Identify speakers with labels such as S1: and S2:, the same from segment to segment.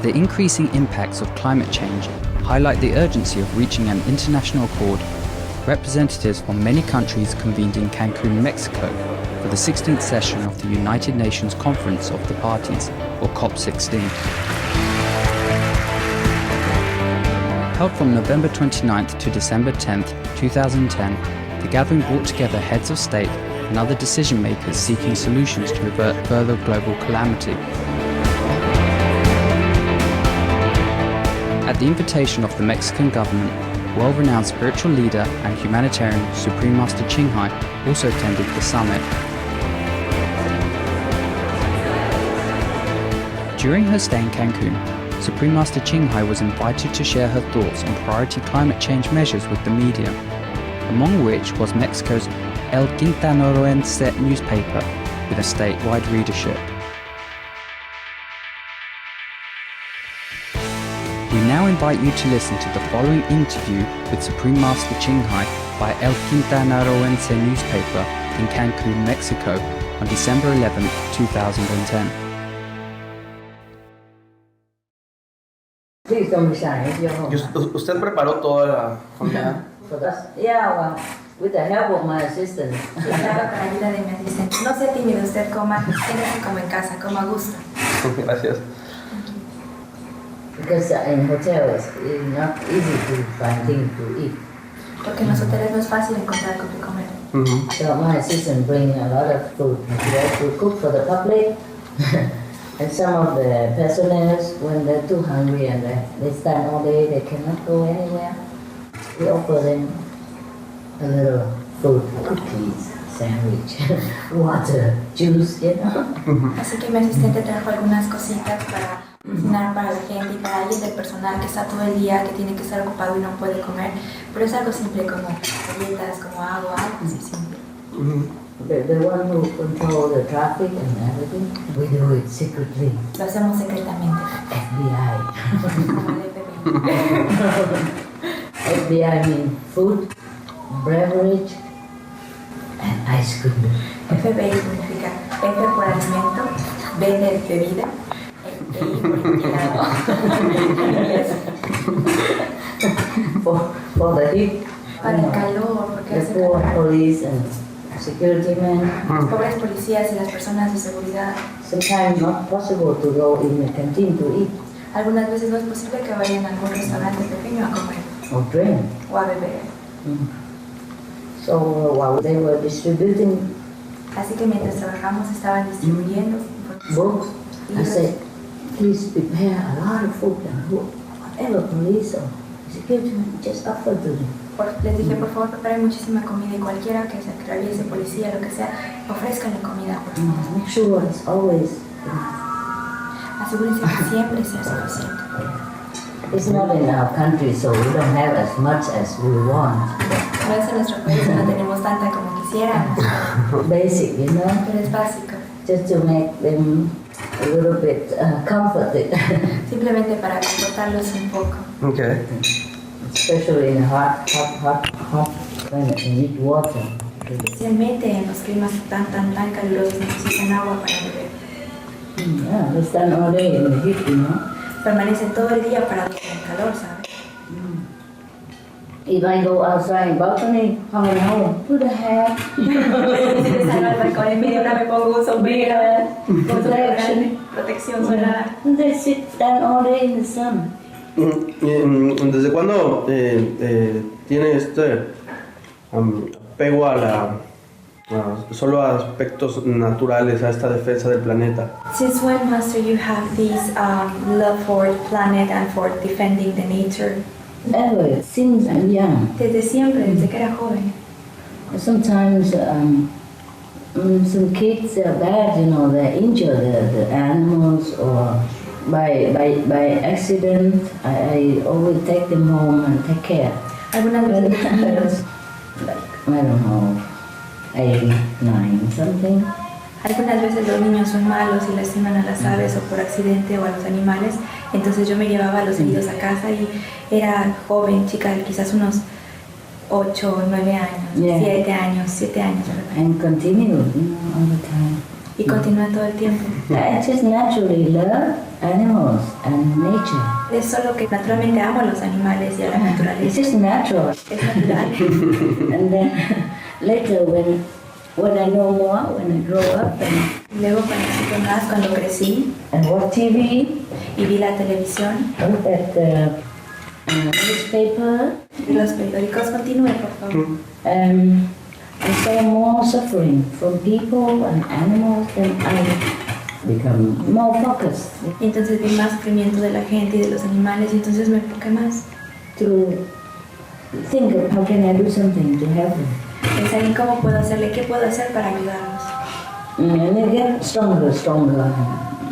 S1: The increasing impacts of climate change highlight the urgency of reaching an international accord. Representatives from many countries convened in Cancun, Mexico, for the 16th session of the United Nations Conference of the Parties, or COP16. Held from November 29th to December 10th, 2010, the gathering brought together heads of state and other decision makers seeking solutions to avert further global calamity. At the invitation of the Mexican government, world-renowned spiritual leader and humanitarian Supreme Master Ching also attended the summit. During her stay in Cancun, Supreme Master Ching was invited to share her thoughts on priority climate change measures with the media, among which was Mexico's El Quintanarroense newspaper with a statewide readership. We now invite you to listen to the following interview with Supreme Master Ching by El Quintanarroense newspaper in Cancun, Mexico on December 11, 2010.
S2: Please don't be shy. It's your home.
S3: ¿Usted preparó toda la comida?
S2: Yeah, well, with the help of my assistant.
S4: Claro, con la ayuda de mi asistente. No sea tímido, usted coma, quédese como en casa, coma a gusto.
S3: Gracias.
S2: Because in hotels it's not easy to find things to eat.
S4: Porque en los hoteles no es fácil encontrar algo que comer.
S2: So my assistant brings a lot of food to cook for the public. And some of the personnel, when they're too hungry and they stand all day, they cannot go anywhere, we offer them a little food, cookies, sandwich, water, juice, you know.
S4: Así que mi asistente trajo algunas cositas para cocinar para la gente y para alguien del personal que está todo el día, que tiene que estar ocupado y no puede comer. Pero es algo simple como galletas, como agua, algo así simple.
S2: The one who controls the traffic and everything, we do it secretly.
S4: Lo hacemos secretamente.
S2: FBI.
S4: Como el FBI.
S2: FBI means food, beverage, and ice cream.
S4: FBI significa F por alimento, B de bebida, E por
S2: For the heat,
S4: para el calor, porque
S2: the
S4: hace
S2: poor
S4: calor.
S2: police and security men.
S4: Los pobres policías y las personas de seguridad.
S2: Sometimes not possible to go in the canteen to eat
S4: Algunas veces no es posible que vayan a algún restaurante pequeño a comer
S2: or drink.
S4: o a beber.
S2: So while they were distributing
S4: Así que mientras trabajamos estaban distribuyendo
S2: books, I
S4: libros.
S2: said, please prepare a lot of food and whatever police or security men just offer to them.
S4: Les dije, por favor, preparen muchísima comida y cualquiera que se atraviese, policía, lo que sea, ofrezcanle comida, por favor.
S2: Make sure it's always enough.
S4: Asegúrense que siempre sea suficiente.
S2: It's not in our country, so we don't have as much as we want.
S4: No es en nuestro país, no tenemos tanta como quisiéramos,
S2: Basic, you know,
S4: pero es básico.
S2: just to make them a little bit comforted,
S4: Simplemente para confortarlos un poco.
S3: Okay.
S2: especially in hot climate, you need water.
S4: Especialmente en los climas tan calurosos necesitan agua para beber.
S2: Yeah, they stand all day in the heat, you know.
S4: Permanecen todo el día parados en el calor, ¿sabes?
S2: If I go outside in balcony, how an hour, put a hat,
S4: Si salgo al balcón en media hora me pongo un sombrero, protección solar.
S2: and they stand all day in the sun.
S3: ¿Desde cuándo tiene este apego solo a aspectos naturales, a esta defensa del planeta?
S4: Since when, Master, you have this love for the planet and for defending the nature?
S2: Ever, since I'm young.
S4: Desde siempre, desde que era joven.
S2: Sometimes some kids are bad, you know, they injure the animals or by accident. I always take them home and take care.
S4: Algunas veces,
S2: Like, I don't know, 8, 9, something.
S4: algunas veces los niños son malos y lastiman a las aves o por accidente o a los animales. Entonces yo me llevaba a los heridos a casa y era joven, chica, quizás unos 8 o 9 años,
S2: Yeah.
S4: 7 años, 7 años, ¿verdad?
S2: And continue, you know, all the time.
S4: y continúa todo el tiempo.
S2: I just naturally love animals and nature.
S4: Es solo que naturalmente amo a los animales y a la
S2: It's
S4: naturaleza.
S2: just natural.
S4: Es natural.
S2: And then later when I know more, when I grow up
S4: Luego cuando supe más, cuando crecí
S2: and watch TV,
S4: y vi la televisión,
S2: look at the newspaper,
S4: y los periódicos, continúe por favor.
S2: I saw more suffering from people and animals, and I become more focused
S4: Y entonces vi más sufrimiento de la gente y de los animales y entonces me enfoqué más.
S2: to think of how can I do something to help them.
S4: Pensar en cómo puedo hacerle, qué puedo hacer para ayudarlos.
S2: And they get stronger,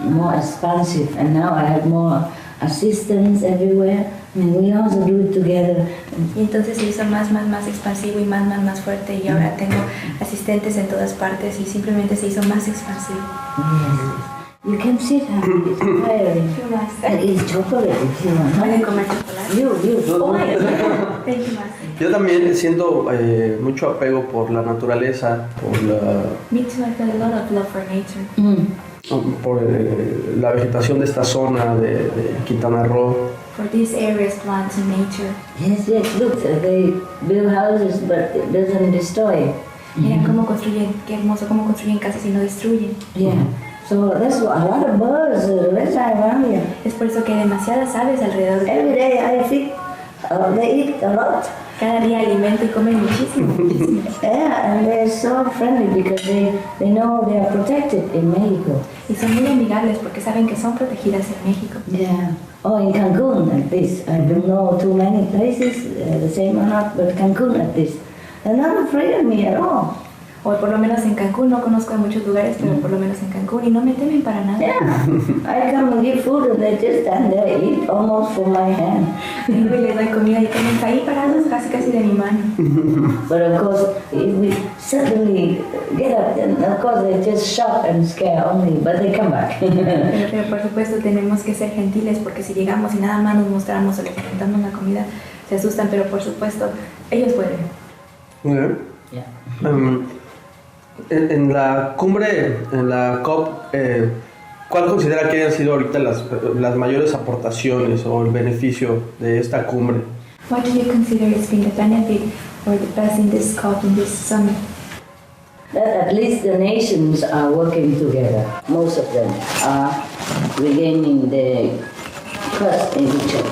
S2: more expansive, and now I have more assistance everywhere, and we also do it together.
S4: Y entonces se hizo más expansivo y más fuerte y ahora tengo asistentes en todas partes y simplemente se hizo más expansivo.
S2: Yes. You can sit and it's inspiring. And it's chocolate if you want.
S4: ¿Pueden comer chocolate?
S2: You.
S4: Oh, thank you, Master.
S3: Yo también siento mucho apego por la naturaleza,
S4: Me too, I feel a lot of love for nature.
S3: por la vegetación de esta zona de Quintanarroense.
S4: For these areas, plants and nature.
S2: Yes, look, they build houses but it doesn't destroy.
S4: Miren cómo construyen, qué hermoso cómo construyen casas y no destruyen.
S2: Yeah. So that's what, a lot of birds last time around here.
S4: Es por eso que hay demasiadas aves alrededor.
S2: Every day I feed, they eat a lot.
S4: Cada día alimento y comen muchísimo.
S2: Yeah, and they're so friendly because they know they are protected in Mexico.
S4: Y son muy amigables porque saben que son protegidas en México.
S2: Yeah. Oh, in Cancun at least. I don't know too many places, the same or not, but Cancun at least. They're not afraid of me at all.
S4: O por lo menos en Cancún, no conozco de muchos lugares, pero por lo menos en Cancún y no me temen para nada.
S2: Yeah. I come and give food and they just stand there, eat almost from my hand.
S4: Vengo y les doy comida y comen ahí parados casi de mi mano.
S2: But of course, if we suddenly get up, then of course they just shock and scare only, but they come back.
S4: Pero por supuesto tenemos que ser gentiles porque si llegamos y nada más nos mostramos o les presentamos la comida, se asustan, pero por supuesto ellos pueden.
S3: Muy bien. En la cumbre, en la COP, ¿cuál considera que hayan sido ahorita las mayores aportaciones o el beneficio de esta cumbre?
S4: What do you consider has been the benefit or the best in this COP, in this summit?
S2: That at least the nations are working together. Most of them are regaining their trust in each other.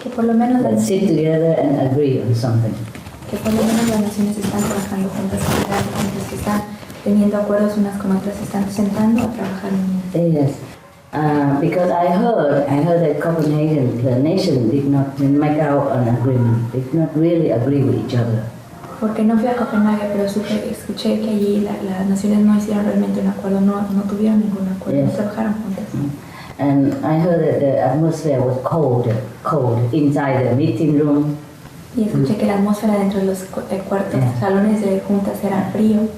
S4: Que por lo menos
S2: And
S4: las
S2: sit together and agree on something.
S4: que por lo menos las naciones están trabajando juntas, que están teniendo acuerdos unas con otras, se están sentando a trabajar unidas.
S2: Yes. Because I heard that Copenhagen, the nation did not make out an agreement. They did not really agree with each other.
S4: Porque no fui a Copenhague, pero escuché que allí las naciones no hicieron realmente un acuerdo, no tuvieron ningún acuerdo, no
S2: Yes.
S4: trabajaron juntas.
S2: And I heard that the atmosphere was cold inside the meeting room.
S4: Y escuché que la atmósfera dentro de los cuartos,
S2: Yeah.
S4: salones de juntas era frío.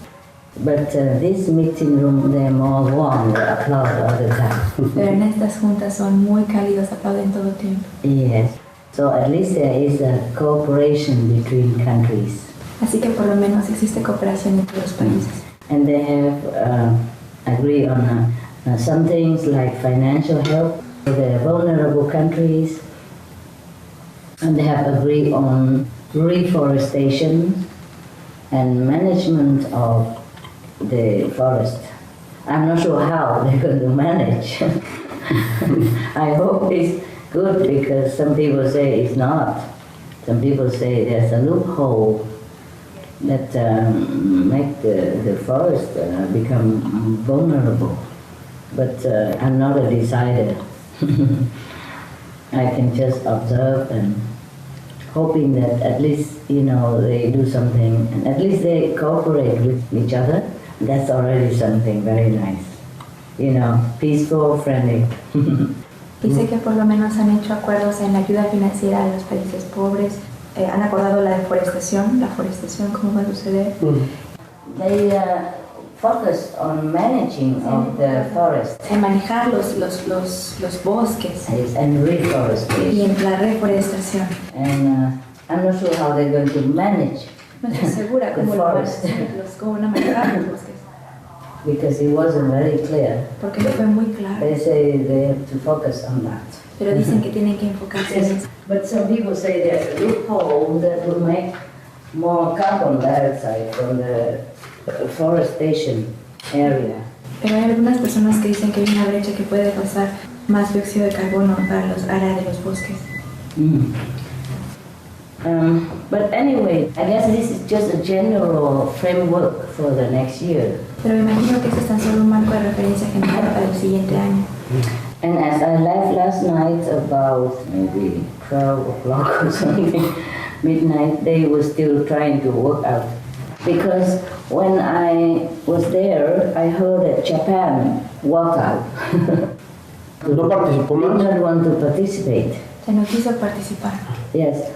S2: But this meeting room, they're more warm, they applaud all the time.
S4: Pero en estas juntas son muy cálidos, aplauden todo el tiempo.
S2: Yes. So at least there is a cooperation between countries.
S4: Así que por lo menos existe cooperación entre los países.
S2: And they have agreed on some things like financial help for the vulnerable countries. And they have agreed on reforestation and management of the forest. I'm not sure how they're going to manage. I hope it's good because some people say it's not. Some people say there's a loophole that make the forest become vulnerable. But I'm not a decider. I can just observe and hoping that at least, they do something and at least they cooperate with each other. That's already something very nice. Peaceful, friendly.
S4: Dice que por lo menos han hecho acuerdos en la ayuda financiera a los países pobres, han acordado la forestación, ¿cómo va a suceder?
S2: They focus on managing of the forest
S4: En manejar los bosques
S2: and reforestation.
S4: y en la reforestación.
S2: And I'm not sure how they're going to manage
S4: No estoy segura
S2: the
S4: cómo lo van a
S2: forest.
S4: hacer, cómo van a manejar los bosques.
S2: because it wasn't very clear.
S4: Porque no fue muy claro.
S2: They say they have to focus on that.
S4: Pero dicen que tienen que enfocarse en eso.
S2: But some people say there's a loophole that will make more carbon dioxide from the forestation area.
S4: Pero hay algunas personas que dicen que hay una brecha que puede causar más dióxido de carbono para los áreas de los bosques.
S2: But anyway, I guess this is just a general framework for the next year.
S4: Pero me imagino que este es tan solo un marco de referencia general para el siguiente año.
S2: And as I left last night about maybe 12 o'clock or something, midnight, they were still trying to work out. Because when I was there, I heard that Japan walked out.
S3: ¿No participó
S2: Did
S3: más?
S2: not want to participate.
S4: Se no quiso participar.
S2: Yes.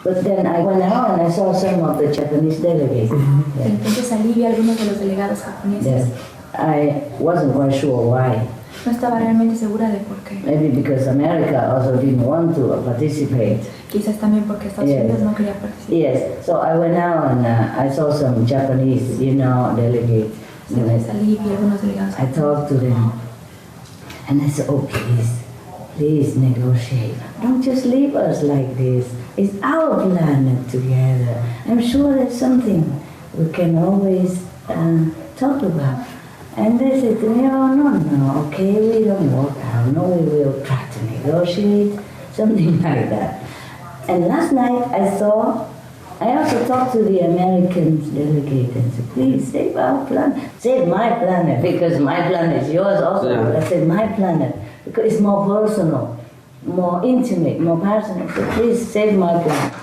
S2: But then I went out and I saw some of the Japanese delegates. Yes.
S4: Entonces salí y vi a algunos de los delegados japoneses.
S2: Yes. I wasn't quite sure why.
S4: No estaba realmente segura de por qué.
S2: Maybe because America also didn't want to participate.
S4: Quizás también porque Estados Unidos no quería participar.
S2: Yes. So I went out and I saw some Japanese, delegates.
S4: Entonces salí y vi a algunos delegados.
S2: I talked to them. And I said, oh, please negotiate. Don't just leave us like this. It's our planet together. I'm sure there's something we can always talk about. And they said to me, oh, no, okay, we don't work out. No, we will try to negotiate, something like that. And last night I also talked to the American delegate and said, please save our planet. Save my planet, because my planet is yours also.
S3: Yeah.
S2: I said, my planet, because it's more personal, more intimate, more personal. So please save my planet.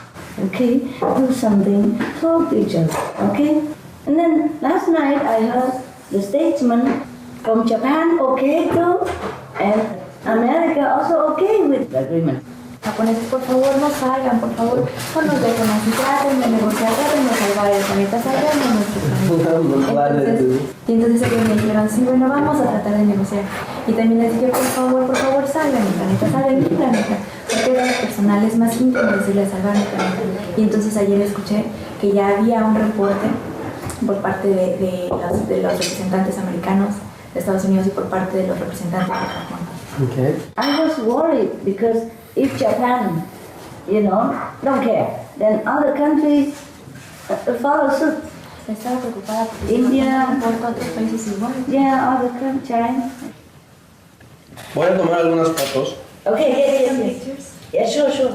S2: Okay? Do something, talk to each other. Okay? And then last night I heard the statesman from Japan okay too, and America also okay with the agreement.
S4: Japoneses, por favor, no salgan, por favor, no nos dejen así, traten de negociar, traten de salvar el planeta, salgan de nuestro planeta. Entonces ellos me dijeron, sí, bueno, vamos a tratar de negociar. Y también les dije, por favor, salgan mi planeta, salgan mi planeta, porque era personal, es más íntimo decirle salvar mi planeta. Y entonces ayer escuché que ya había un reporte por parte de los representantes americanos de Estados Unidos y por parte de los representantes de Japón.
S3: Okay.
S2: I was worried because if Japan, don't care, then other countries follow suit.
S4: Estaba preocupada porque
S2: India,
S4: por otros países igual.
S2: Yeah, other countries, China.
S3: Voy a tomar algunas fotos.
S2: Okay, yes. Yeah, sure.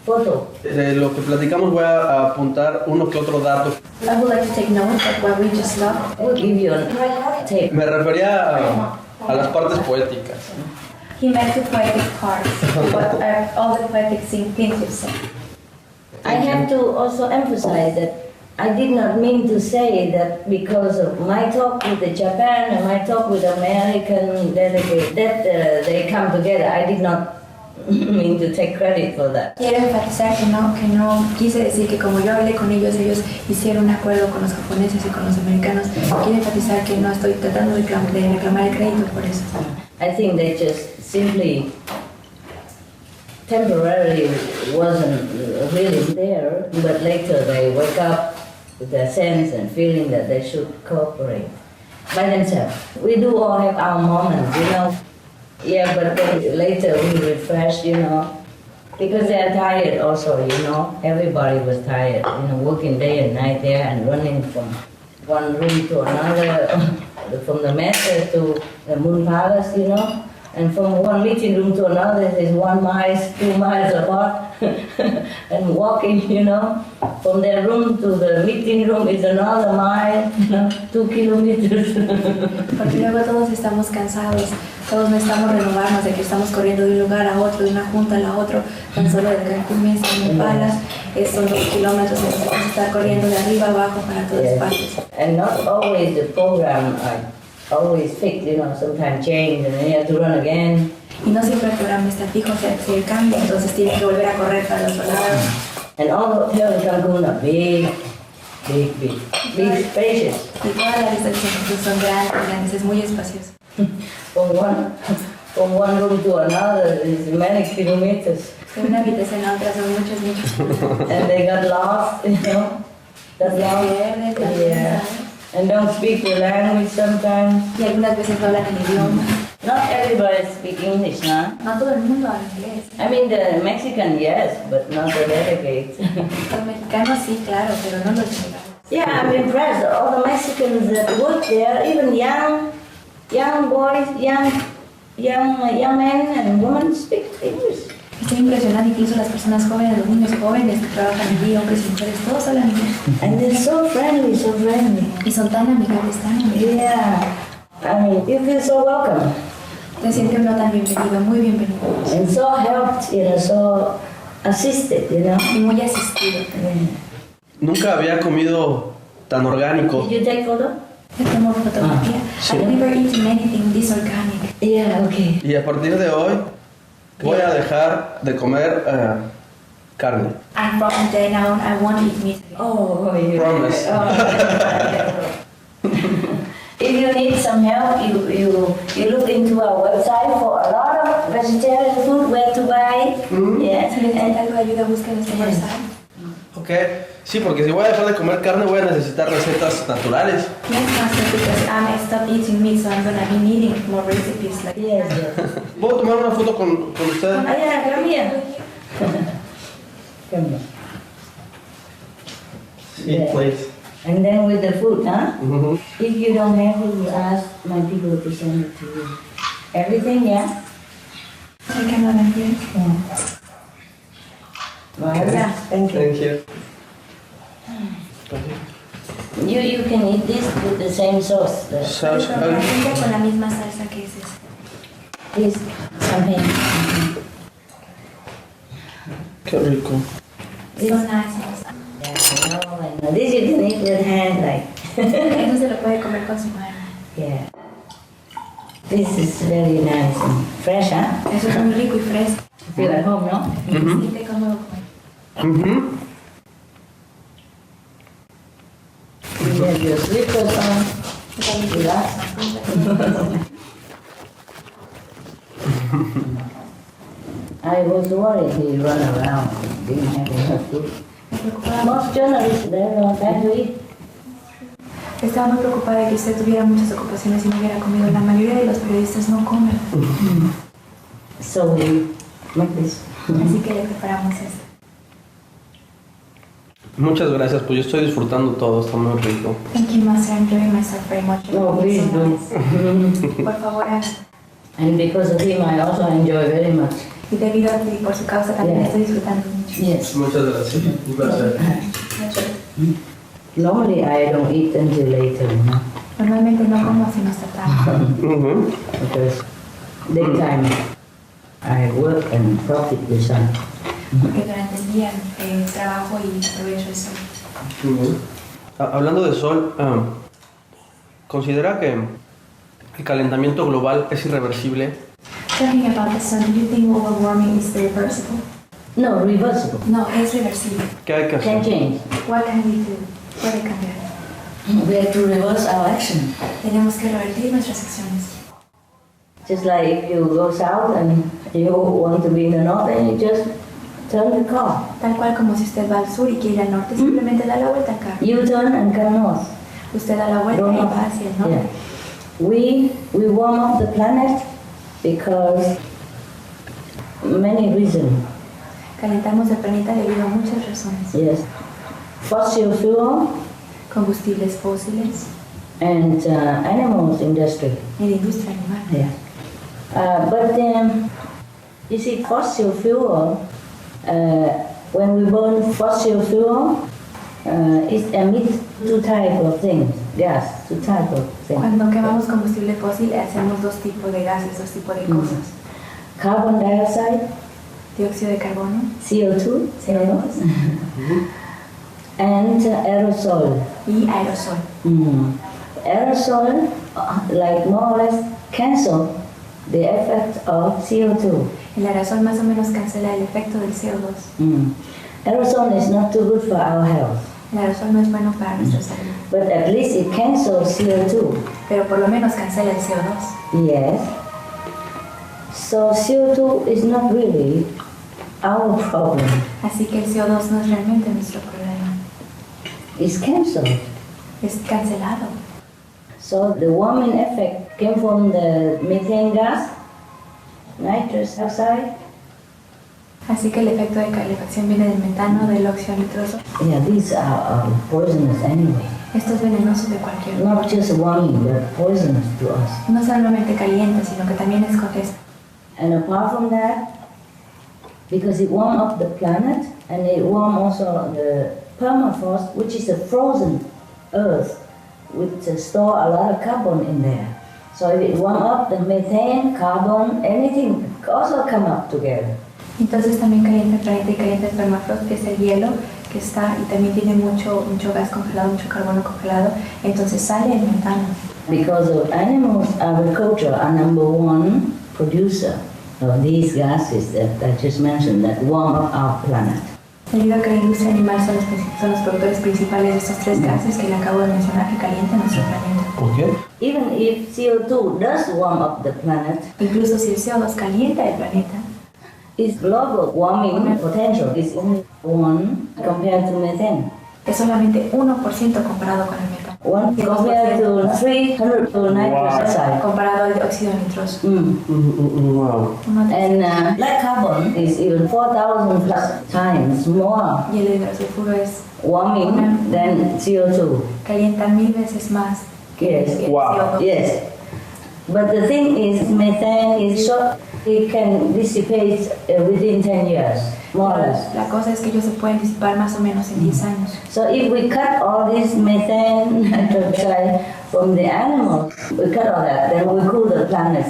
S2: Photo.
S3: De lo que platicamos voy a apuntar uno que otro dato.
S4: I would like to take note of what we just loved.
S2: We'll give you a tape.
S3: Me refería a las partes poéticas.
S4: He meant the poetic parts, what are all the poetic things you said.
S2: I have to also emphasize that I did not mean to say that because of my talk with the Japan and my talk with the American delegate that they come together. I did not mean to take credit for that.
S4: Quiero enfatizar que no quise decir que como yo hablé con ellos hicieron un acuerdo con los japoneses y con los americanos. Quiero enfatizar que no estoy tratando de reclamar el crédito por eso.
S2: I think they just simply temporarily wasn't really there, but later they wake up with their sense and feeling that they should cooperate by themselves. We do all have our moments, Yeah, but then later we refresh, because they are tired also, Everybody was tired, working day and night there and running from one room to another, from the mesa to the moon palace, and from one meeting room to another is 1 mile, 2 miles apart, and walking, from their room to the meeting room is another mile, 2 kilometers.
S4: Porque luego todos estamos cansados, todos necesitamos renovarnos, de que estamos corriendo de un lugar a otro, de una junta a la otra, tan solo de Cancún en Palas, son 2 kilómetros, necesitamos estar corriendo de arriba a abajo para todas partes.
S2: And not always the program always fixed, sometimes change and then you have to run again.
S4: Y no siempre el programa está fijo, se cambia, entonces tiene que volver a correr para los lados.
S2: And all the hotels in Cancun are big, spacious.
S4: Y todas las estaciones son grandes, es muy espacioso.
S2: From one room to another is many kilometers.
S4: De una habitación a otra son muchos.
S2: And they got lost, Got lost.
S4: Yeah.
S2: and don't speak the language sometimes.
S4: Y algunas veces no hablan el idioma.
S2: Not everybody speak English, huh?
S4: No todo el mundo habla inglés.
S2: I mean, the Mexican, yes, but not the delegates.
S4: Los mexicanos sí, claro, pero no los delegados.
S2: Yeah, I'm impressed. All the Mexicans that work there, even young boys, young men and women speak English.
S4: Estoy impresionada, incluso las personas jóvenes, los niños jóvenes que trabajan allí, hombres y mujeres, todos hablan inglés.
S2: And they're so friendly, so friendly.
S4: Y son tan amigables, tan amigables.
S2: Yeah, I mean, you feel so welcome.
S4: Te sientes uno tan bienvenido, muy bienvenido.
S2: And so helped, so assisted,
S4: Y muy asistido.
S2: Yeah.
S3: Nunca había comido tan orgánico.
S2: Did you take photo?
S4: Te tomo fotografía.
S3: Sí.
S4: I've never eaten anything this organic.
S2: Yeah, okay.
S3: Y a partir de hoy voy a dejar de comer carne.
S4: And from today now, I won't eat meat.
S2: Oh, you
S3: Promise.
S2: If you need some help, you look into our website for a lot of vegetarian food, where to buy. Yeah.
S4: Si necesitas algo de ayuda, busca en nuestro website.
S3: Ok, sí, porque si voy a dejar de comer carne voy a necesitar recetas naturales.
S4: Yes, Master, because I stopped eating meat, so I'm gonna be needing more recipes like
S2: Yes,
S4: that.
S2: yes.
S3: ¿Puedo tomar una foto con usted?
S2: Ah, yeah, come here. Come here.
S3: Sí, please.
S2: And then with the food, huh?
S3: Mhm.
S2: If you don't have it, you ask my people to send it to you. Everything, yeah?
S4: I cannot hear.
S2: Yeah. Well, yeah, thank you.
S3: Thank you.
S2: You can eat this with the same sauce.
S3: Sauce,
S4: Con la misma salsa que es esta.
S2: This champagne.
S3: Qué rico.
S2: This,
S4: So nice.
S2: yeah, I know. This you can eat with hand, like.
S4: Eso se lo puede comer con su mano.
S2: Yeah. This is very nice and fresh, huh?
S4: Eso es muy rico y fresco.
S2: Feel at home, no?
S4: Siente cómodo comer.
S3: Mhm.
S2: You have your slippers on. Relax. I was worried he run around, didn't have enough food.
S4: Me preocupaba,
S2: Most journalists, they don't have to eat.
S4: estaba muy preocupada de que usted tuviera muchas ocupaciones y no hubiera comido. La mayoría de los periodistas no comen.
S2: So we make this.
S4: Así que le preparamos esto.
S3: Muchas gracias, pues yo estoy disfrutando todo, está muy rico.
S4: Thank you, Master. I'm enjoying myself very much.
S2: No, please do.
S4: Por favor, haga.
S2: And because of him, I also enjoy very much.
S4: Y debido a ti, por su causa, también
S2: Yeah.
S4: estoy disfrutando mucho.
S2: Yes.
S3: Muchas gracias, un placer.
S2: Normally I don't eat until later, you know,
S4: Normalmente no como si no está tarde.
S3: Mhm.
S2: because daytime I work and profit the sun.
S4: Porque durante el día trabajo y aprovecho el sol.
S3: Mhm. Hablando de sol, ¿considera que el calentamiento global es irreversible?
S4: Talking about the sun, do you think global warming is reversible?
S2: No, reversible.
S4: No, es reversible.
S3: ¿Qué hay que
S2: Can
S3: hacer?
S2: change.
S4: What can we do? Puede cambiar.
S2: We have to reverse our action.
S4: Tenemos que revertir nuestras acciones.
S2: Just like if you go south and you want to be in the north, then you just turn the car.
S4: Tal cual como si usted va al sur y quiere ir al norte, simplemente da la vuelta al carro.
S2: You turn and come north.
S4: Usted da la vuelta y va hacia el norte.
S2: Yeah. We warm up the planet because many reasons.
S4: Calentamos el planeta debido a muchas razones.
S2: Yes. Fossil fuel
S4: Combustibles fósiles
S2: and animals industry.
S4: y la industria animal.
S2: Yeah. But you see, fossil fuel, when we burn fossil fuel, it emits two types of things, gas, two types of things.
S4: Cuando quemamos combustible fósil hacemos dos tipos de gases, dos tipos de cosas.
S2: Carbon dioxide,
S4: Dióxido de carbono,
S2: CO2,
S4: CO2
S2: and aerosol.
S4: y aerosol.
S2: Aerosol, like more or less, cancel the effect of CO2.
S4: El aerosol más o menos cancela el efecto del CO2.
S2: Aerosol is not too good for our health,
S4: El aerosol no es bueno para nuestra salud,
S2: but at least it cancels CO2.
S4: pero por lo menos cancela el CO2.
S2: Yes. So CO2 is not really our problem.
S4: Así que el CO2 no es realmente nuestro problema.
S2: It's cancelled.
S4: Es cancelado.
S2: So the warming effect came from the methane gas, nitrous oxide.
S4: Así que el efecto de calefacción viene del metano, del óxido nitroso.
S2: Yeah, these are poisonous anyway.
S4: Esto es venenoso de cualquier modo.
S2: Not just warming, but poisonous to us.
S4: No solamente caliente, sino que también es coges.
S2: And apart from that, because it warmed up the planet and it warmed also the permafrost, which is a frozen earth, which store a lot of carbon in there. So if it warmed up, the methane, carbon, anything also come up together.
S4: Entonces también calienta el planeta y calienta el permafrost, que es el hielo que está y también tiene mucho gas congelado, mucho carbono congelado. Entonces sale el metano.
S2: Because of animals, agriculture are number one producer of these gases that I just mentioned that warm up our planet.
S4: Debido a que la industria animal son los productores principales de estos tres gases que le acabo de mencionar que calientan nuestro planeta.
S3: Okay.
S2: Even if CO2 does warm up the planet,
S4: Incluso si el CO2 calienta el planeta,
S2: its global warming potential is only 1 compared to methane.
S4: es solamente 1% comparado con el metano.
S2: 1 compared to 300 to nitrous oxide.
S4: Comparado al óxido nitroso.
S3: Wow.
S2: And black carbon is even 4,000 plus times more
S4: Y el hidrosulfuro es
S2: warming than CO2.
S4: calienta 1000 veces más que
S2: Yes.
S4: el
S3: Wow.
S4: CO2.
S2: Yes. But the thing is, methane is short. It can dissipate within 10 years, more or less.
S4: La cosa es que ellos se pueden disipar más o menos en 10 años.
S2: So if we cut all this methane nitroxide from the animals, we cut all that, then we cool the planet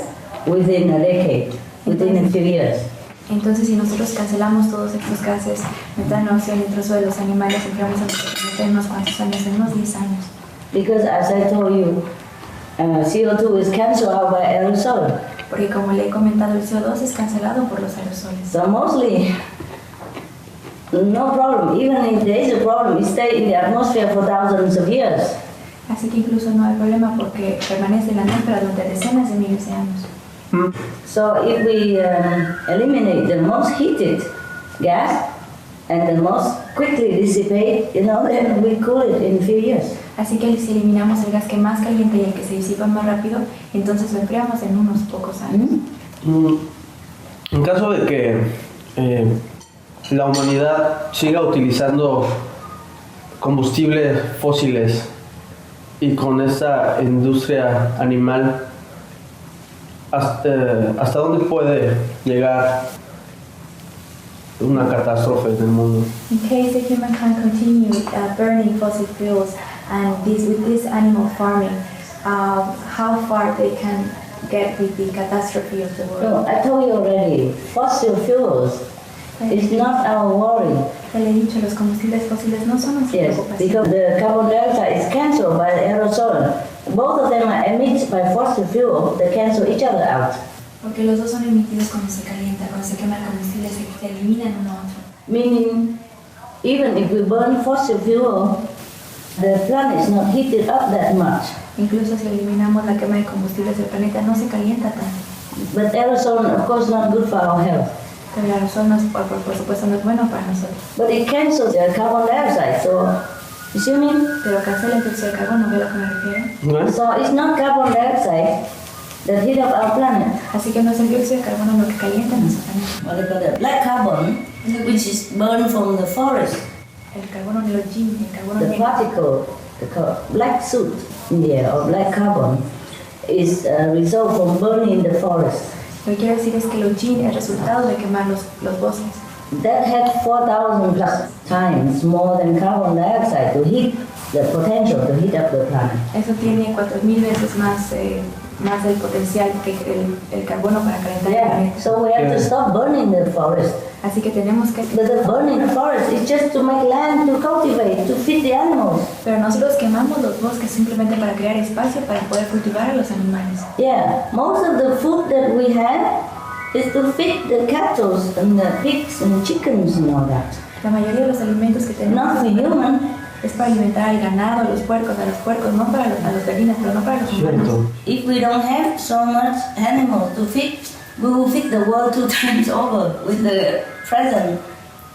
S2: within a decade, within a few years.
S4: Entonces, si nosotros cancelamos todos estos gases, metano, óxido nitroso de los animales, enfriamos a nuestro planeta en unos cuantos años, en unos 10 años.
S2: Because as I told you, CO2 is cancelled out by aerosol.
S4: Porque como le he comentado, el CO2 es cancelado por los aerosoles.
S2: So mostly, no problem. Even if there is a problem, it stays in the atmosphere for thousands of years.
S4: Así que incluso no hay problema porque permanece en la atmósfera durante decenas de miles de años.
S2: So if we eliminate the most heated gas and the most quickly dissipate, then we cool it in a few years.
S4: Así que si eliminamos el gas que más calienta y el que se disipa más rápido, entonces lo enfriamos en unos pocos años.
S3: En caso de que la humanidad siga utilizando combustibles fósiles y con esta industria animal, ¿hasta dónde puede llegar una catástrofe en el mundo?
S4: In case the humankind continue burning fossil fuels and with this animal farming, how far they can get with the catastrophe of the world?
S2: So I told you already, fossil fuels is not our worry.
S4: Ya le he dicho, los combustibles fósiles no son nuestra
S2: Yes,
S4: preocupación.
S2: because the carbon dioxide is cancelled by the aerosol. Both of them are emitted by fossil fuel. They cancel each other out.
S4: Porque los dos son emitidos cuando se calienta, cuando se quema el combustible, se eliminan uno a otro.
S2: Meaning, even if we burn fossil fuel, the planet is not heated up that much.
S4: Incluso si eliminamos la quema de combustibles del planeta, no se calienta tanto.
S2: But aerosol, of course, not good for our health.
S4: Pero el aerosol no es, por supuesto no es bueno para nosotros.
S2: But it cancels the carbon dioxide. So, you see what I mean?
S4: Pero cancela el dióxido de carbono, ¿ve a lo que me refiero?
S2: So it's not carbon dioxide that heat up our planet.
S4: Así que no es el dióxido de carbono lo que calienta nuestro planeta.
S2: What they call it? Black carbon, which is burned from the forest.
S4: El carbono neogen, el carbono
S2: The
S4: negro.
S2: particle, the black soot in the air, or black carbon, is a result from burning the forest.
S4: Lo que quiero decir es que el neogen es el resultado de quemar los bosques.
S2: That had 4,000 plus times more than carbon dioxide to heat the potential to heat up the planet.
S4: Eso tiene 4000 veces más del potencial que el carbono para calentar el
S2: Yeah,
S4: planeta.
S2: so we have to stop burning the forest.
S4: Así que tenemos que...
S2: The burning the forest is just to make land to cultivate, to feed the animals.
S4: Pero nosotros quemamos los bosques simplemente para crear espacio para poder cultivar a los animales.
S2: Yeah, most of the food that we have is to feed the cattle and the pigs and chickens and all that.
S4: La mayoría de los alimentos que tenemos
S2: Not for human.
S4: es para alimentar al ganado, a los puercos, no para a los gallinas, pero no para los humanos.
S2: If we don't have so much animals to feed, we will feed the world 2 times over with the present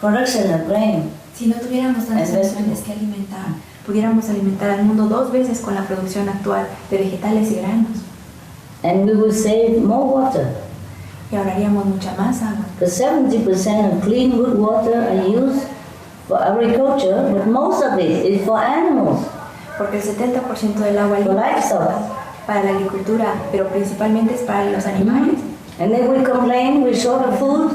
S2: production of grain.
S4: Si no tuviéramos tantas
S2: Entonces,
S4: opciones que alimentar, pudiéramos alimentar al mundo 2 veces con la producción actual de vegetales y granos.
S2: And we will save more water.
S4: Y ahorraríamos mucha más agua.
S2: Because 70% of clean good water are used for agriculture, but most of it is for animals.
S4: Porque el 70% del agua
S2: For
S4: limpia es
S2: livestock.
S4: para la agricultura, pero principalmente es para los animales.
S2: And then we complain we're short of food.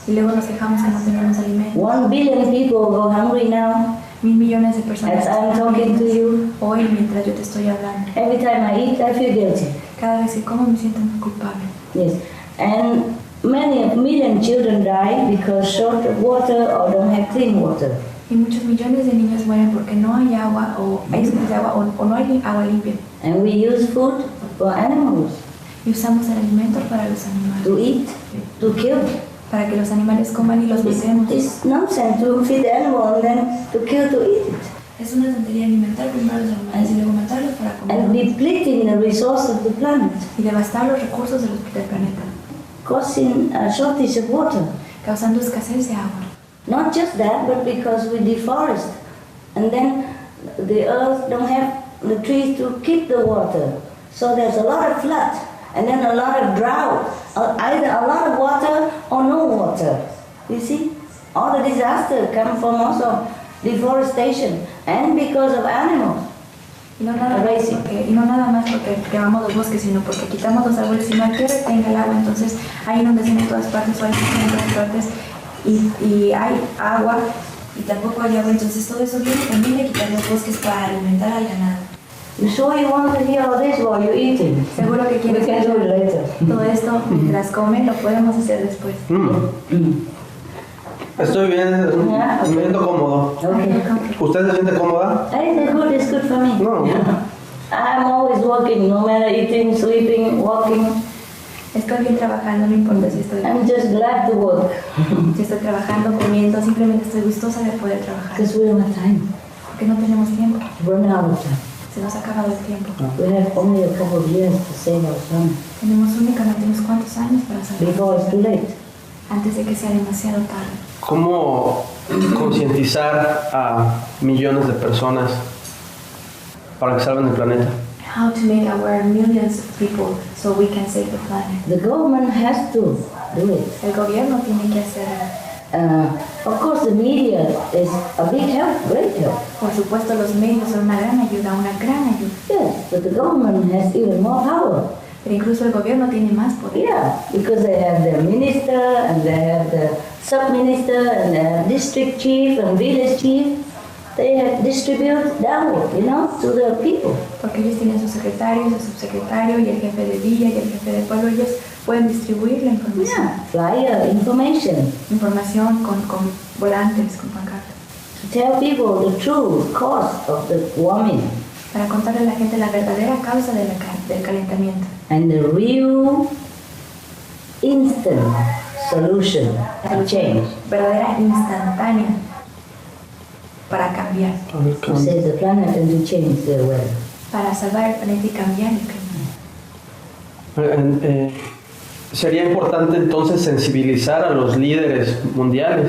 S4: Y luego nos quejamos que no tenemos alimentos.
S2: 1 billion people go hungry now.
S4: 1.000 millones de personas
S2: As I'm talking to you.
S4: hoy mientras yo te estoy hablando.
S2: Every time I eat, I feel guilty.
S4: Cada vez que como me siento muy culpable.
S2: Yes. And many million children die because short of water or don't have clean water.
S4: Y muchos millones de niños mueren porque no hay agua o hay escasez de agua o no hay agua limpia.
S2: And we use food for animals
S4: Y usamos el alimento para los animales.
S2: to eat, to kill.
S4: Para que los animales coman y los besemos.
S2: It's nonsense to feed the animal and then to kill to eat it.
S4: Es una tontería alimentar primero a los animales y luego matarlos para
S2: And
S4: comer.
S2: depleting the resources of the planet,
S4: Y devastar los recursos del planeta,
S2: causing a shortage of water.
S4: causando escasez de agua.
S2: Not just that, but because we deforest. And then the earth don't have the trees to keep the water. So there's a lot of flood, and then a lot of drought, either a lot of water or no water. You see? All the disaster come from also deforestation and because of animals.
S4: Y no nada más porque quemamos los bosques, sino porque quitamos los árboles y no hay que retenga el agua. Entonces hay inundación en todas partes, o hay sequía en todas partes, y hay agua y tampoco hay agua. Entonces todo eso viene también de quitar los bosques para alimentar al ganado.
S2: You sure you want to hear all this while you're eating?
S4: Seguro que
S2: We
S4: quieres
S2: can do it later.
S4: todo esto mientras comen, lo podemos hacer después.
S3: Estoy bien, me siento cómodo.
S2: Okay.
S3: ¿Usted se siente cómoda?
S2: It's good for me.
S3: No.
S2: I'm always working, no matter eating, sleeping, walking.
S4: Estoy bien trabajando, no importa si estoy
S2: glad to work.
S4: si estoy trabajando, comiendo, simplemente estoy gustosa de poder trabajar.
S2: Because we don't have time.
S4: Porque no tenemos tiempo,
S2: Run out of time.
S4: se nos ha acabado el tiempo.
S2: We have only a couple of years to save our son
S4: Tenemos únicamente unos cuantos años para saber,
S2: before it's too late.
S4: antes de que sea demasiado tarde.
S3: ¿Cómo concientizar a millones de personas para que salven el planeta?
S4: How to make aware millions of people so we can save the planet.
S2: The government has to do it.
S4: El gobierno tiene que hacerlo.
S2: Of course, the media is a big help, great help.
S4: Por supuesto, los medios son una gran ayuda, una gran ayuda.
S2: Yes, but the government has even more power.
S4: Pero incluso el gobierno tiene más poder.
S2: Yeah, because they have the minister and they have the sub-minister and the district chief and village chief. They have distribute downward, to the people.
S4: Porque ellos tienen su secretario, su subsecretario y el jefe de villa y el jefe de pueblo. Ellos pueden distribuir la información.
S2: Yeah, flyer, information.
S4: Información con volantes, con pancartas.
S2: To tell people the true cause of the warming.
S4: Para contarle a la gente la verdadera causa del calentamiento.
S2: And the real instant solution to change.
S4: Verdadera instantánea para cambiar.
S2: To save the planet and to change the weather.
S4: Para salvar el planeta y cambiar el clima.
S3: Sería importante entonces sensibilizar a los líderes mundiales.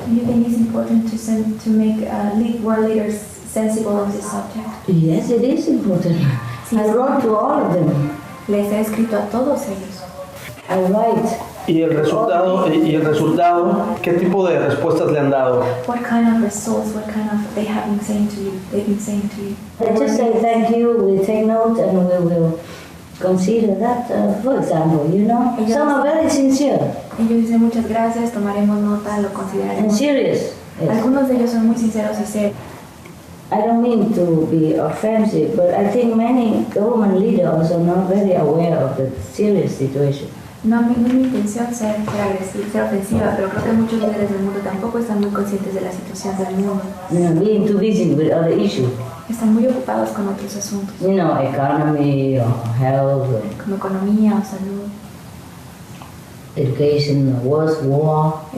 S4: Do you think it's important to make world leaders sensible of this subject?
S2: Yes, it is important. I wrote to all of them.
S4: Les he escrito a todos ellos.
S2: I write.
S3: ¿Y el resultado, qué tipo de respuestas le han dado?
S4: What kind of results, they have been saying to you, they've been saying to you?
S2: They just say thank you, we take note and we will consider that, for example, Some are very sincere.
S4: Ellos dicen muchas gracias, tomaremos nota, lo
S2: And
S4: consideraremos.
S2: serious. Yes.
S4: Algunos de ellos son muy sinceros y serios.
S2: I don't mean to be offensive, but I think many government leaders are not very aware of the serious situation.
S4: No es mi intención ser ofensiva, pero creo que muchos líderes del mundo tampoco están muy conscientes de la situación del mundo.
S2: Being too busy with other issues.
S4: Están muy ocupados con otros asuntos,
S2: Economy or health,
S4: como economía o salud,
S2: education, war,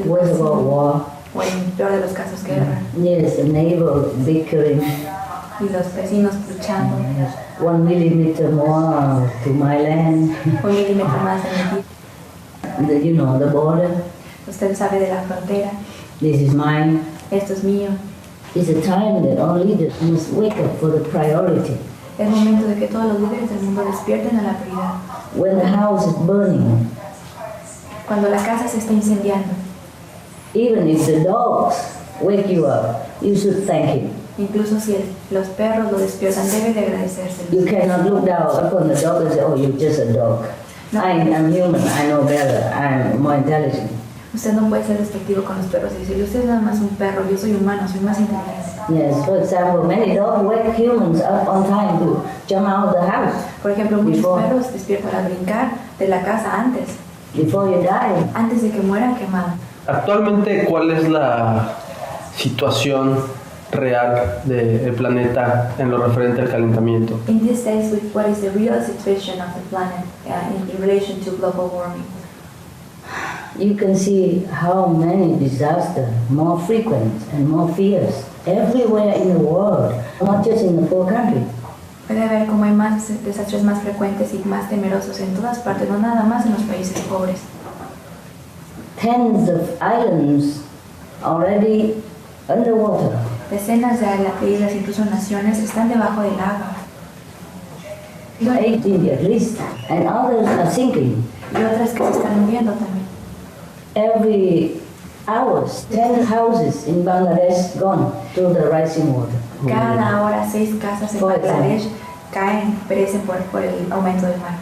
S2: words about war.
S4: o en el peor de los casos, guerra,
S2: Yes, the neighbor bickering.
S4: y los vecinos luchando,
S2: 1 millimeter more to my land.
S4: 1 milímetro más en
S2: The border.
S4: Usted sabe de la frontera,
S2: This is mine.
S4: esto es mío.
S2: It's a time that all leaders must wake up for the priority.
S4: Es momento de que todos los líderes del mundo despierten a la prioridad.
S2: When the house is burning,
S4: Cuando la casa se está incendiando,
S2: even if the dogs wake you up, you should thank him.
S4: incluso si los perros lo despiertan, debe de agradecérselo.
S2: You cannot look down upon the dog and say, oh, you're just a dog.
S4: No.
S2: I'm human, I know better, I'm more intelligent.
S4: Usted no puede ser despectivo con los perros y decir, usted es nada más un perro, yo soy humano, soy más inteligente.
S2: Yes, for example, many dogs wake humans up on time to jump out of the house
S4: Por ejemplo, muchos perros despiertan a brincar de la casa
S2: before you die.
S4: antes de que mueran quemados.
S3: Actualmente, ¿cuál es la situación real del planeta en lo referente al calentamiento?
S4: In these days, what is the real situation of the planet in relation to global warming?
S2: You can see how many disasters, more frequent and more fierce, everywhere in the world, not just in the poor country.
S4: Puede ver cómo hay más desastres más frecuentes y más temerosos en todas partes, no nada más en los países pobres.
S2: Tens of islands already underwater.
S4: Decenas de islas, incluso naciones, están debajo del agua.
S2: 80 at least, and others are sinking.
S4: Y otras que se están hundiendo también.
S2: Every hours, 10 houses in Bangladesh gone through the rising water.
S4: Cada hora 6 casas en
S2: Por
S4: Bangladesh perecen por el aumento del mar.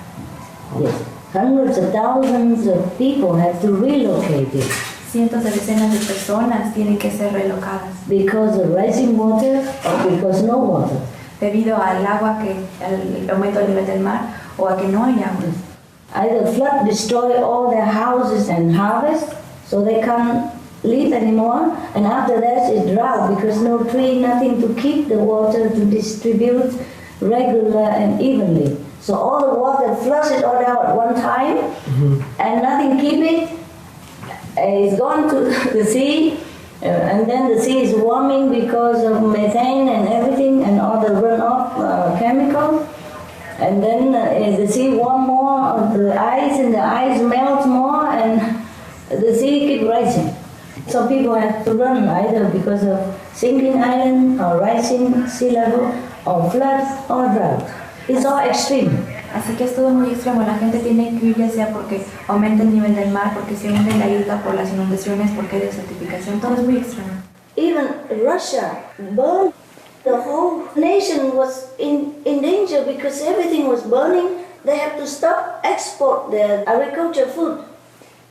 S2: Yes. Hundreds of thousands of people have to relocate it
S4: Cientos de decenas de personas tienen que ser relocadas
S2: because of rising water or because no water.
S4: debido al al aumento del nivel del mar o a que no hay agua.
S2: Either flood destroy all their houses and harvest, so they can't live anymore, and after that it's drought because no tree, nothing to keep the water to distribute regular and evenly. So all the water flushes all out at one time, and nothing keep it. It's gone to the sea, and then the sea is warming because of methane and everything, and all the runoff chemical. And then the sea warm more of the ice, and the ice melts more, and the sea keep rising. So people have to run either because of sinking island, or rising sea level, or flood, or drought. It's all extreme.
S4: Así que es todo muy extremo. La gente tiene que ir ya sea porque aumenta el nivel del mar, porque se hunde la isla, por las inundaciones, porque hay desertificación. Todo es muy extremo.
S2: Even Russia burned. The whole nation was in danger because everything was burning. They have to stop export their agriculture food.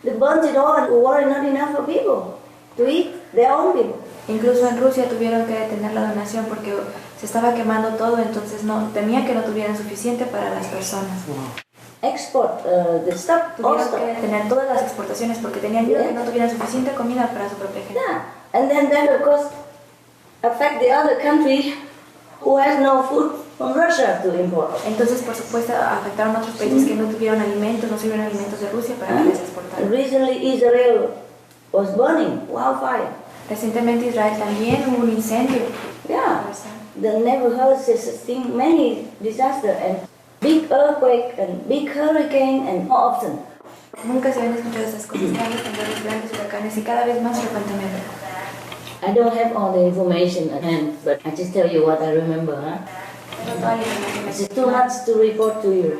S2: They burnt it all and there were not enough for people to eat, their own people.
S4: Incluso en Rusia tuvieron que detener la donación porque se estaba quemando todo, entonces temían que no tuvieran suficiente para las personas.
S2: Export, the stuff,
S4: Tuvieron que detener todas las exportaciones porque tenían miedo que no tuvieran suficiente comida para su propia gente.
S2: Yeah, and then that of course affect the other country who has no food from Russia to import.
S4: Entonces, por supuesto, afectaron a otros países que no tuvieron alimentos, no sirvieron alimentos de Rusia para que les exportaran.
S2: Recently Israel was burning, wildfire.
S4: Recientemente Israel también hubo un incendio.
S2: Yeah, they never heard such a thing, many disasters and big earthquake and big hurricane and more often.
S4: Nunca se habían escuchado esas cosas, grandes temblores, grandes huracanes y cada vez más frecuentemente.
S2: I don't have all the information at hand, but I just tell you what I remember.
S4: No toda la información
S2: It's too much to report to you.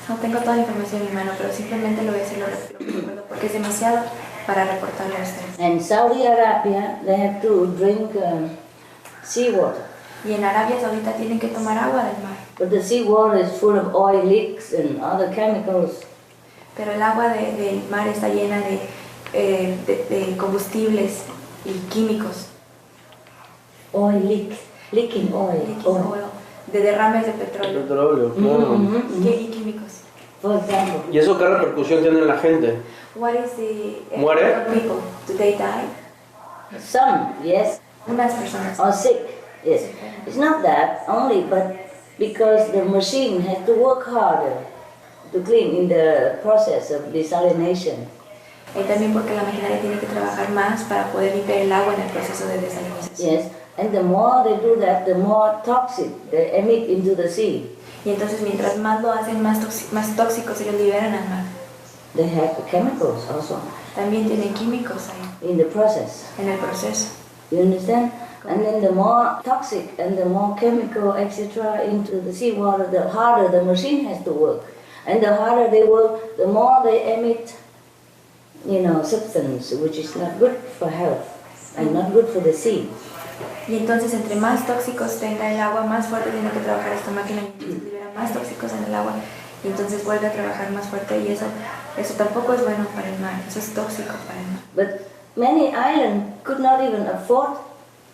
S4: No tengo toda la información en mi mano, pero simplemente lo voy a decir, lo recuerdo, porque es demasiado para reportarle a ustedes.
S2: And Saudi Arabia, they have to drink seawater.
S4: Y en Arabia Saudita tienen que tomar agua del mar.
S2: But the seawater is full of oil leaks and other chemicals.
S4: Pero el agua del mar está llena de combustibles y químicos.
S2: Oil leaking oil.
S4: Leaking oil, de derrames de petróleo.
S3: Petróleo, claro.
S4: Y químicos.
S2: For example.
S3: ¿Y eso qué repercusión tiene en la gente?
S4: What is the
S3: ¿Muere?
S4: effect on people? Do they die?
S2: Some, yes,
S4: Unas personas.
S2: or sick, yes. It's not that only, but because the machine has to work harder to clean in the process of desalination.
S4: Y también porque la maquinaria tiene que trabajar más para poder limpiar el agua en el proceso de desalinización.
S2: Yes, and the more they do that, the more toxic they emit into the sea.
S4: Y entonces mientras más lo hacen, más tóxicos ellos liberan al mar.
S2: They have chemicals also
S4: También tienen químicos ahí,
S2: in the process.
S4: en el proceso.
S2: You understand? And then the more toxic and the more chemical, etc., into the seawater, the harder the machine has to work. And the harder they work, the more they emit, substance which is not good for health and not good for the sea.
S4: Y entonces entre más tóxicos tenga el agua, más fuerte tiene que trabajar esta máquina y entonces libera más tóxicos en el agua y entonces vuelve a trabajar más fuerte y eso tampoco es bueno para el mar, eso es tóxico para el mar.
S2: But many islands could not even afford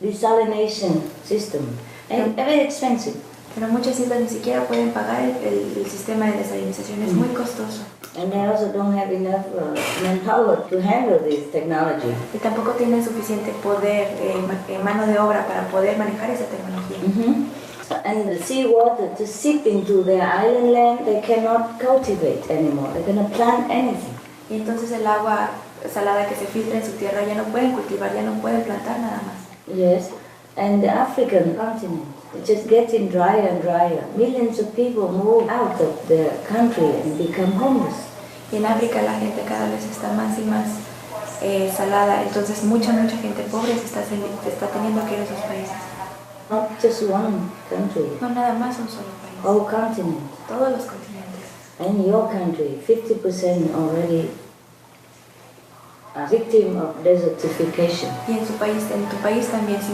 S2: desalination system and very expensive.
S4: Pero muchas islas ni siquiera pueden pagar el sistema de desalinización, es muy costoso.
S2: And they also don't have enough manpower to handle this technology.
S4: Y tampoco tienen suficiente poder, mano de obra para poder manejar esa tecnología.
S2: And the seawater to seep into their island land, they cannot cultivate anymore. They cannot plant anything.
S4: Y entonces el agua salada que se filtra en su tierra ya no pueden cultivar, ya no pueden plantar nada más.
S2: Yes, and the African continent, it's just getting drier and drier. Millions of people move out of their country and become homeless.
S4: Y en África la gente cada vez está más y más salada, entonces mucha gente pobre se está teniendo que ir a esos países.
S2: Not just one country.
S4: No nada más un solo país.
S2: Whole continent.
S4: Todos los continentes.
S2: And your country, 50% already a victim of desertification.
S4: Y en tu país también 50%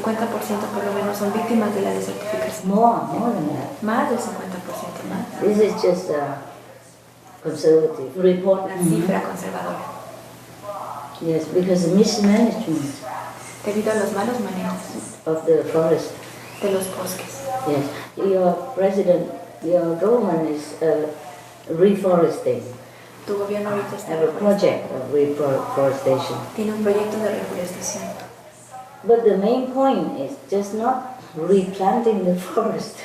S4: por lo menos son víctimas de la desertificación.
S2: More than that.
S4: Más del 50% más.
S2: This is just a conservative report.
S4: Una cifra conservadora.
S2: Yes, because of mismanagement
S4: Debido a los malos manejos
S2: of the forest.
S4: de los bosques.
S2: Yes, your president, your government is reforesting.
S4: Tu gobierno ahorita está
S2: Have a project of reforestation.
S4: tiene un proyecto de reforestación.
S2: But the main point is just not replanting the forest.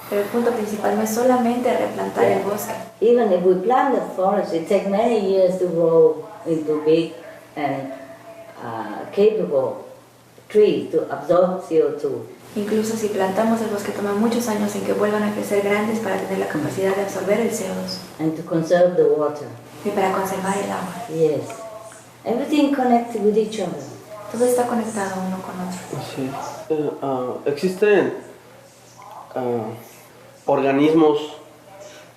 S4: Pero el punto principal no es solamente replantar el bosque.
S2: Even if we plant the forest, it takes many years to grow into big and capable trees to absorb CO2.
S4: Incluso si plantamos el bosque toma muchos años en que vuelvan a crecer grandes para tener la capacidad de absorber el CO2
S2: And to conserve the water.
S4: y para conservar el agua.
S2: Yes. Everything connected with each other.
S4: Todo está conectado uno con otro.
S3: Sí. Existen organismos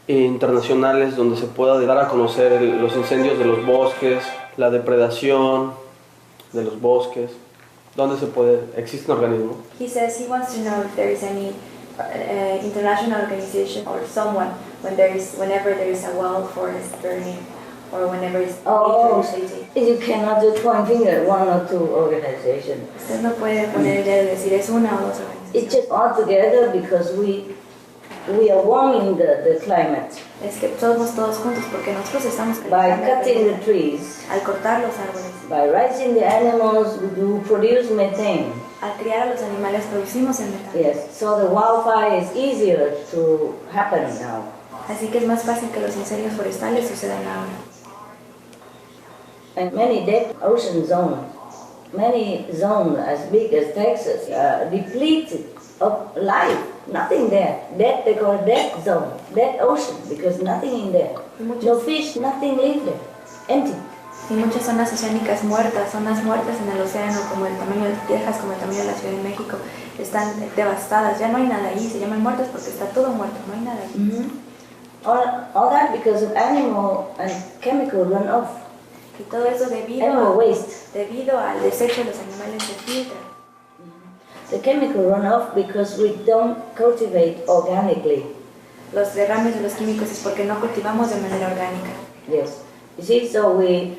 S3: internacionales donde se pueda dar a conocer los incendios de los bosques, la depredación de los bosques. ¿Dónde se puede? ¿Existe un organismo?
S4: He says he wants to know if there is any international organization or someone whenever there is a wild forest burning or whenever it's deforestation.
S2: You cannot just point finger at one or two organizations.
S4: Usted no puede poner el dedo y decir es una o dos organizaciones.
S2: It's just all together because we are warming the climate.
S4: Es que somos todos juntos porque nosotros estamos
S2: By cutting the trees,
S4: al cortar los árboles,
S2: by raising the animals, we do produce methane.
S4: al criar a los animales producimos el metano.
S2: Yes, so the wildfire is easier to happen now.
S4: Así que es más fácil que los incendios forestales sucedan ahora.
S2: And many dead ocean zones, many zones as big as Texas, depleted of life. Nothing there. Dead, they call it dead zone, dead ocean, because nothing in there. No fish, nothing live there. Empty.
S4: Y muchas zonas oceánicas muertas, zonas muertas en el océano, como el tamaño de Texas, como el tamaño de la Ciudad de México, están devastadas. Ya no hay nada ahí, se llaman muertas porque está todo muerto, no hay nada ahí.
S2: Mm-hmm. All that because of animal and chemical runoff.
S4: Y todo eso
S2: Animal waste.
S4: debido al desecho de los animales se filtra.
S2: The chemical runoff because we don't cultivate organically.
S4: Los derrames de los químicos es porque no cultivamos de manera orgánica.
S2: Yes. You see, so we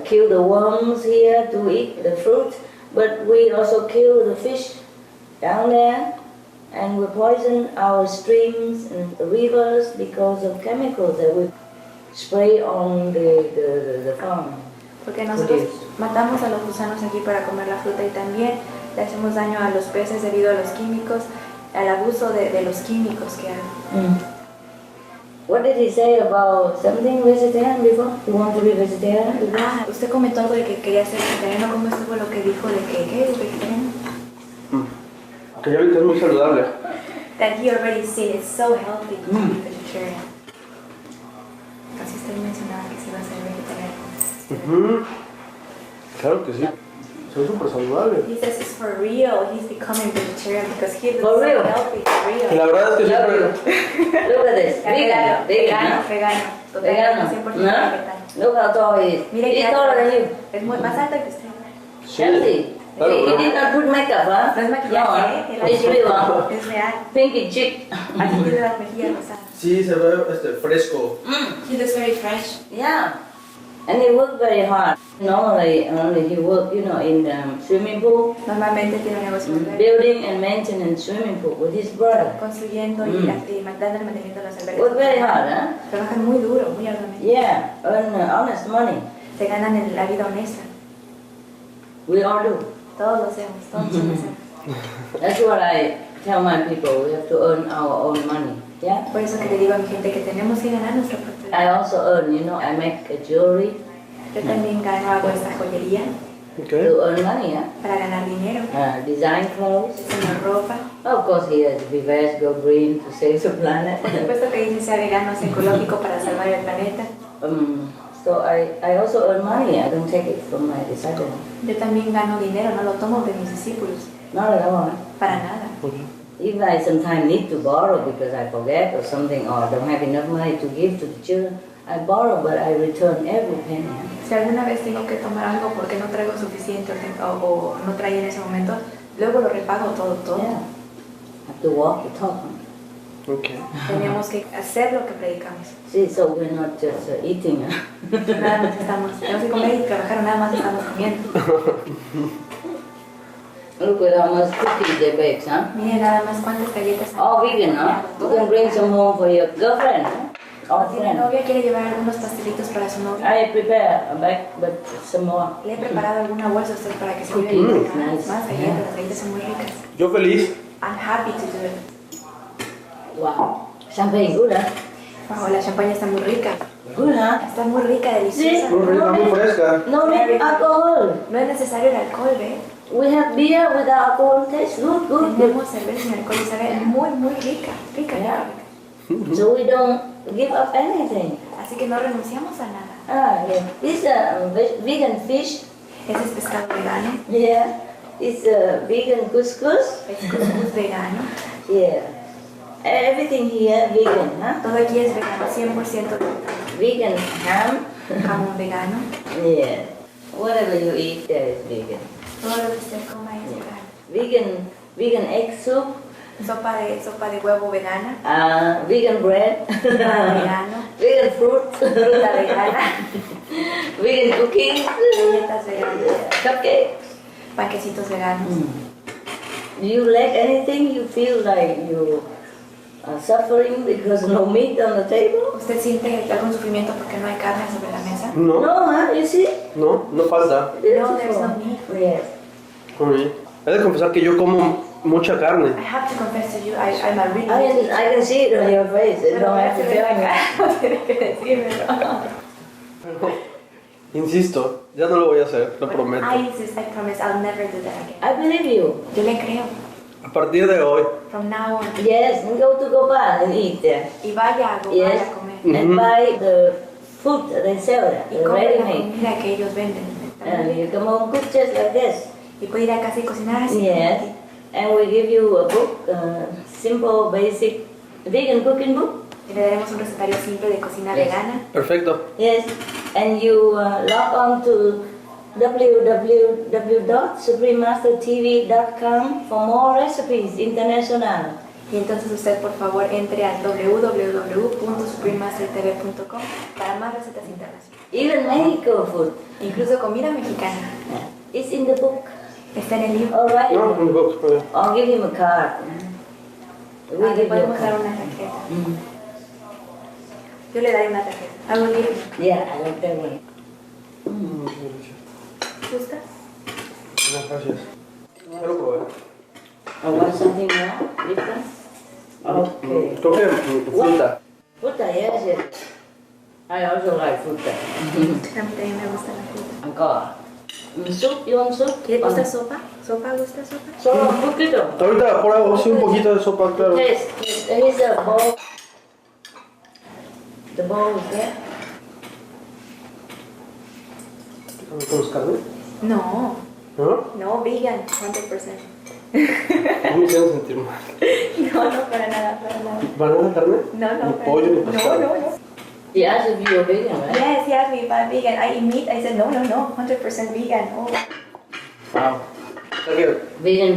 S2: kill the worms here to eat the fruit, but we also kill the fish down there, and we poison our streams and rivers because of chemicals that we spray on the farm.
S4: Porque nosotros matamos a los gusanos aquí para comer la fruta y también le hacemos daño a los peces debido a los químicos, al abuso de los químicos que hay.
S2: What did he say about something vegetarian before? You want to be vegetarian?
S4: Ah, usted comentó algo de que quería ser vegetariano. ¿Cómo estuvo lo que dijo de que ¿qué es vegetariano?
S3: Que ya ahorita es muy saludable.
S4: That he already seen it's so healthy to be vegetarian. Casi usted mencionaba que se iba a ser vegetariano.
S3: Claro que sí. Se ve súper saludable.
S4: He says it's for real. He's becoming vegetarian because he looks
S2: For
S4: so
S2: real?
S4: healthy. For
S3: Y
S4: real.
S3: la verdad es que
S2: Love
S3: siempre...
S2: you. Look at this. Vegan.
S4: Vegano.
S2: Vegano.
S4: Totalmente 100%
S2: No?
S4: vegetariano.
S2: Look how tall he is.
S4: Mire
S2: He's
S4: que
S2: taller than you.
S4: es muy más alto que usted.
S2: Healthy.
S3: Claro,
S2: He
S3: pero-
S2: did not put makeup, huh?
S4: No es maquillaje,
S2: No, it's real, huh?
S4: es real.
S2: Pinky chick.
S4: Así tiene las mejillas rosadas.
S3: Sí, se ve fresco.
S4: He looks very fresh.
S2: Yeah. And he worked very hard. Normally, only he worked, in the swimming pool,
S4: Normalmente tiene un negocio muy grande,
S2: building and maintaining swimming pool with his brother.
S4: construyendo y dando el mantenimiento de los albergues.
S2: Worked very hard, huh?
S4: Trabajan muy duro, muy arduamente.
S2: Yeah, earn honest money.
S4: Se ganan en la vida honesta.
S2: We all do.
S4: Todos lo hacemos, todos lo hacemos.
S2: That's what I tell my people. We have to earn our own money. Yeah.
S4: Por eso que le digo a mi gente que tenemos que ganar nuestra propia vida.
S2: I also earn, I make a jewelry
S4: Yo también hago esta joyería
S3: Okay.
S2: to earn money, yeah.
S4: para ganar dinero.
S2: Design clothes.
S4: Diseño ropa.
S2: Of course, he has to be veg, go green to save the planet.
S4: Por supuesto que dice sea vegano, sea ecológico para salvar el planeta.
S2: So I also earn money. I don't take it from my disciples.
S4: Yo también gano dinero, no lo tomo de mis discípulos.
S2: Not at all.
S4: Para nada.
S2: Even I sometimes need to borrow because I forget or something, or don't have enough money to give to the children, I borrow, but I return every penny.
S4: Si alguna vez tengo que tomar algo porque no traigo suficiente o no traía en ese momento, luego lo repago todo.
S2: Yeah. Have to walk the talk.
S3: Okay.
S4: Tenemos que hacer lo que predicamos.
S2: See, so we're not just eating.
S4: Nada más tenemos que comer y trabajar, nada más estamos comiendo.
S2: Look at how much cookies they bake, huh?
S4: Miren nada más cuántas galletas hay.
S2: All vegan, huh? You can bring some home for your girlfriend, huh? Or
S4: Si la
S2: friend.
S4: novia quiere llevar algunos pastelitos para su novia,
S2: I prepare a bag, but some more.
S4: le he preparado alguna bolsa a usted para que se
S2: Cookies,
S4: lleve
S2: nice.
S4: más galletas. Las galletas son muy ricas.
S3: Yo feliz.
S4: I'm happy to do it.
S2: Wow. Champagne, good, huh?
S4: Wow, la champaña está muy rica.
S2: Good, huh?
S4: Está muy rica, deliciosa.
S3: Muy rica, muy fresca.
S2: No need alcohol.
S4: No es necesario el alcohol, ¿ve?
S2: We have beer without alcohol. Tastes good, good.
S4: Tenemos cerveza sin alcohol y sabe muy, muy rica. Rica,
S2: Yeah.
S4: rica.
S2: So we don't give up anything.
S4: Así que no renunciamos a nada.
S2: Ah, yeah. This vegan fish.
S4: Ese es pescado vegano,
S2: Yeah. It's vegan couscous.
S4: es couscous vegano.
S2: Yeah. Everything here vegan, huh?
S4: Todo aquí es vegano, 100% vegano.
S2: Vegan ham.
S4: Jamón vegano.
S2: Yeah. Whatever you eat, there is vegan.
S4: Todo lo que usted coma es vegano.
S2: Vegan egg soup.
S4: Sopa de huevo vegana.
S2: Vegan bread.
S4: Pan vegano.
S2: Vegan fruit.
S4: Fruta vegana.
S2: Vegan cookies.
S4: Galletas veganas.
S2: Cupcakes.
S4: Panquecitos veganos.
S2: Do you lack anything? You feel like you are suffering because no meat on the table?
S4: ¿Usted siente algún sufrimiento porque no hay carne sobre la mesa?
S3: No,
S2: No, huh? You see?
S3: no, no falta.
S4: No, there's no meat.
S2: Yes.
S3: Muy bien. He de confesar que yo como mucha carne.
S4: I have to confess to you, I'm a really
S2: I can see it on your face. You don't have to tell me.
S4: No tiene que decírmelo.
S3: Insisto, ya no lo voy a hacer, lo prometo.
S4: I insist, I promise, I'll never do that again.
S2: I believe you.
S4: Yo le creo.
S3: A partir de hoy.
S4: From now on.
S2: Yes, and go to Gopal and eat there.
S4: Y vaya a
S2: Yes.
S4: a comer.
S2: And buy the food that they sell there,
S4: Y
S2: the
S4: come la
S2: ready-made.
S4: comida que ellos venden.
S2: And you come home cook just like this.
S4: Y puede ir a casa y cocinar así.
S2: Yes. And we give you a book, simple, basic vegan cooking book.
S4: Y le daremos un recetario simple de cocina
S2: Yes.
S4: vegana.
S3: Perfecto.
S2: Yes. And you log on to www.suprememastertv.com for more recipes international.
S4: Y entonces usted por favor entre a www.suprememastertv.com para más recetas internacionales.
S2: Even Mexico food.
S4: Incluso comida mexicana.
S2: It's in the book.
S4: Está en el libro.
S2: All right.
S3: No, un poco.
S2: I'll give him a card. We
S4: Le
S2: give you a
S4: podemos dar
S2: card.
S4: una tarjeta. Yo le daré una tarjeta. I will give you.
S2: Yeah, I like that one.
S4: ¿Gusta?
S3: No, gracias. Ya lo probé.
S2: I want something more different. Okay.
S3: Creo que fruta.
S2: Fruta, yes, yes. I also like fruta.
S4: A mí también me gusta la fruta.
S2: Encore. Soup, you want soup?
S4: ¿Le gusta sopa? ¿Sopa gusta sopa?
S2: Solo un poquito.
S3: Ahorita por ahí, sí, un poquito de sopa, claro.
S2: Yes, yes, there is a bowl. The bowl is there.
S3: ¿Con los carnes?
S4: No.
S3: ¿No?
S4: No, vegan, 100%.
S3: No me hicieron sentir mal.
S4: No, para nada, para nada.
S3: ¿Para nada carne?
S4: No,
S3: Ni pollo, ni pescado.
S4: No.
S2: He asked if you were vegan, right?
S4: Yes, he asked me if I'm vegan. I eat meat. I said, no, 100% vegan. Oh.
S3: Wow. O sea que
S2: Vegan.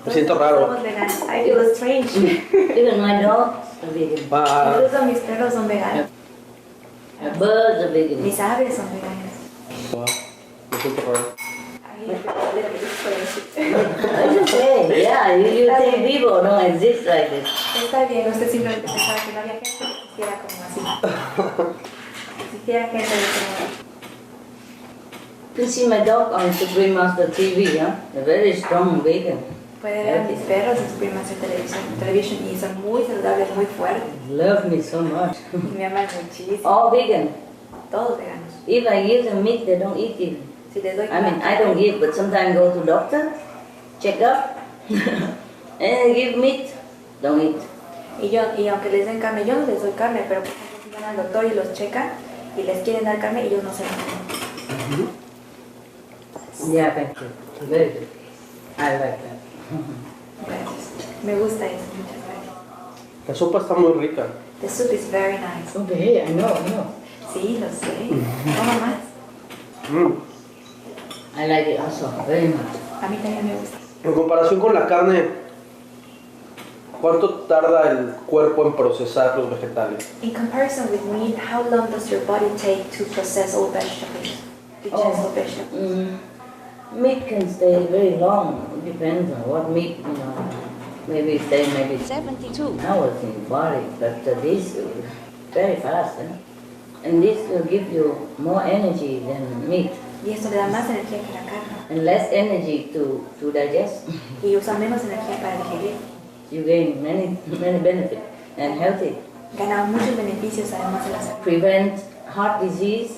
S3: me siento raro.
S4: Somos veganos. I feel strange.
S2: Even my dogs are vegan.
S4: Incluso mis perros son veganos.
S2: Birds are vegan.
S4: Mis aves son veganas.
S3: Wow. Me siento raro.
S4: I feel a little bit strange.
S2: It's okay. Yeah, you think people don't exist like this.
S4: Está bien, usted simplemente pensaba que no había gente que existiera como así. Que existiera gente de como...
S2: You see my dog on Supreme Master TV, huh? A very strong vegan.
S4: Puede ver a mis perros en su prima televisión y son muy saludables, muy fuertes.
S2: Love me so much.
S4: Y me aman muchísimo.
S2: All vegan.
S4: Todos veganos.
S2: If I give them meat, they don't eat it.
S4: Si les doy
S2: I don't give, but sometimes go to doctor, check up, and give meat, don't eat.
S4: Y aunque les den carne, yo no les doy carne, pero por ejemplo si van al doctor y los checan y les quieren dar carne, ellos no se la comen.
S2: Yeah, thank you. Very good. I like that.
S4: Gracias. Me gusta eso, muchas gracias.
S3: La sopa está muy rica.
S4: The soup is very nice.
S2: Okay, I know.
S4: Sí, lo sé. ¿Cómo más?
S2: I like it also, very much.
S4: A mí también me gusta.
S3: En comparación con la carne, ¿cuánto tarda el cuerpo en procesar los vegetales?
S4: In comparison with meat, how long does your body take to process all vegetables? Digest all vegetables?
S2: Meat can stay very long. It depends on what meat, Maybe stay 72 hours in the body, but this very fast. And this will give you more energy than meat.
S4: Y esto le da más energía que la carne.
S2: And less energy to digest.
S4: Y usa menos energía para digerir.
S2: You gain many benefits and healthy.
S4: Gana muchos beneficios además de la salud.
S2: Prevent heart disease.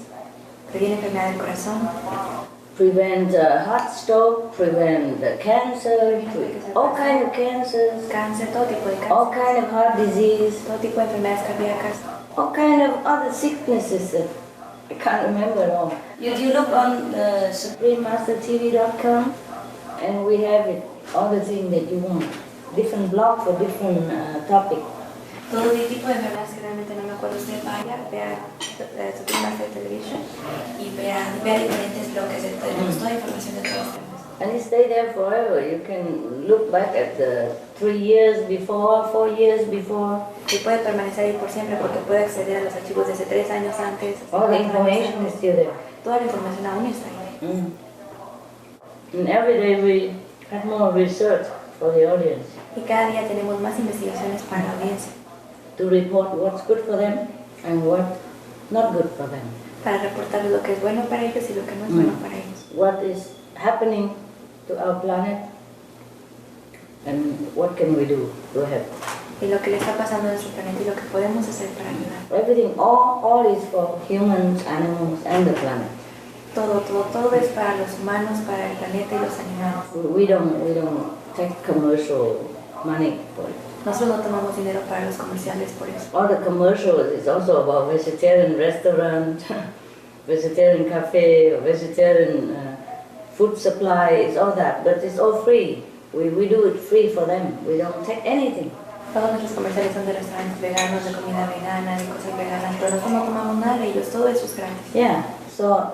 S4: Previene enfermedad del corazón.
S2: Prevent heart stroke. Prevent cancer. All kind of cancers.
S4: Cáncer, todo tipo de
S2: All
S4: cáncer.
S2: kind of heart disease.
S4: Todo tipo de enfermedades cardíacas.
S2: All kind of other sicknesses that I can't remember all. You look on SupremeMasterTV.com and we have it, all the things that you want. Different blog for different topic.
S4: Todo tipo de enfermedades que realmente no me acuerdo. Usted vaya, vea su prima de televisión y vea diferentes bloques de toda información de todos los temas.
S2: And you stay there forever. You can look back at the 3 years before, 4 years before.
S4: Y puede permanecer ahí por siempre porque puede acceder a los archivos de hace 3 años antes.
S2: All the information is still there.
S4: Toda la información aún está ahí.
S2: And every day we have more research for the audience
S4: Y cada día tenemos más investigaciones para la audiencia.
S2: to report what's good for them and what's not good for them.
S4: Para reportar lo que es bueno para ellos y lo que no es bueno para ellos.
S2: What is happening to our planet and what can we do to help.
S4: Y lo que le está pasando a nuestro planeta y lo que podemos hacer para ayudar.
S2: Everything, all is for humans, animals and the planet.
S4: Todo es para los humanos, para el planeta y los animales.
S2: We don't take commercial money for it.
S4: Nosotros no tomamos dinero para los comerciales por eso.
S2: All the commercials is also about vegetarian restaurant, vegetarian cafe, or vegetarian food supply, it's all that, but it's all free. We do it free for them. We don't take anything.
S4: Todos nuestros comerciales son de restaurantes veganos, de comida vegana, de cosas veganas, pero nosotros no tomamos nada de ellos, todo eso es gratis.
S2: Yeah, so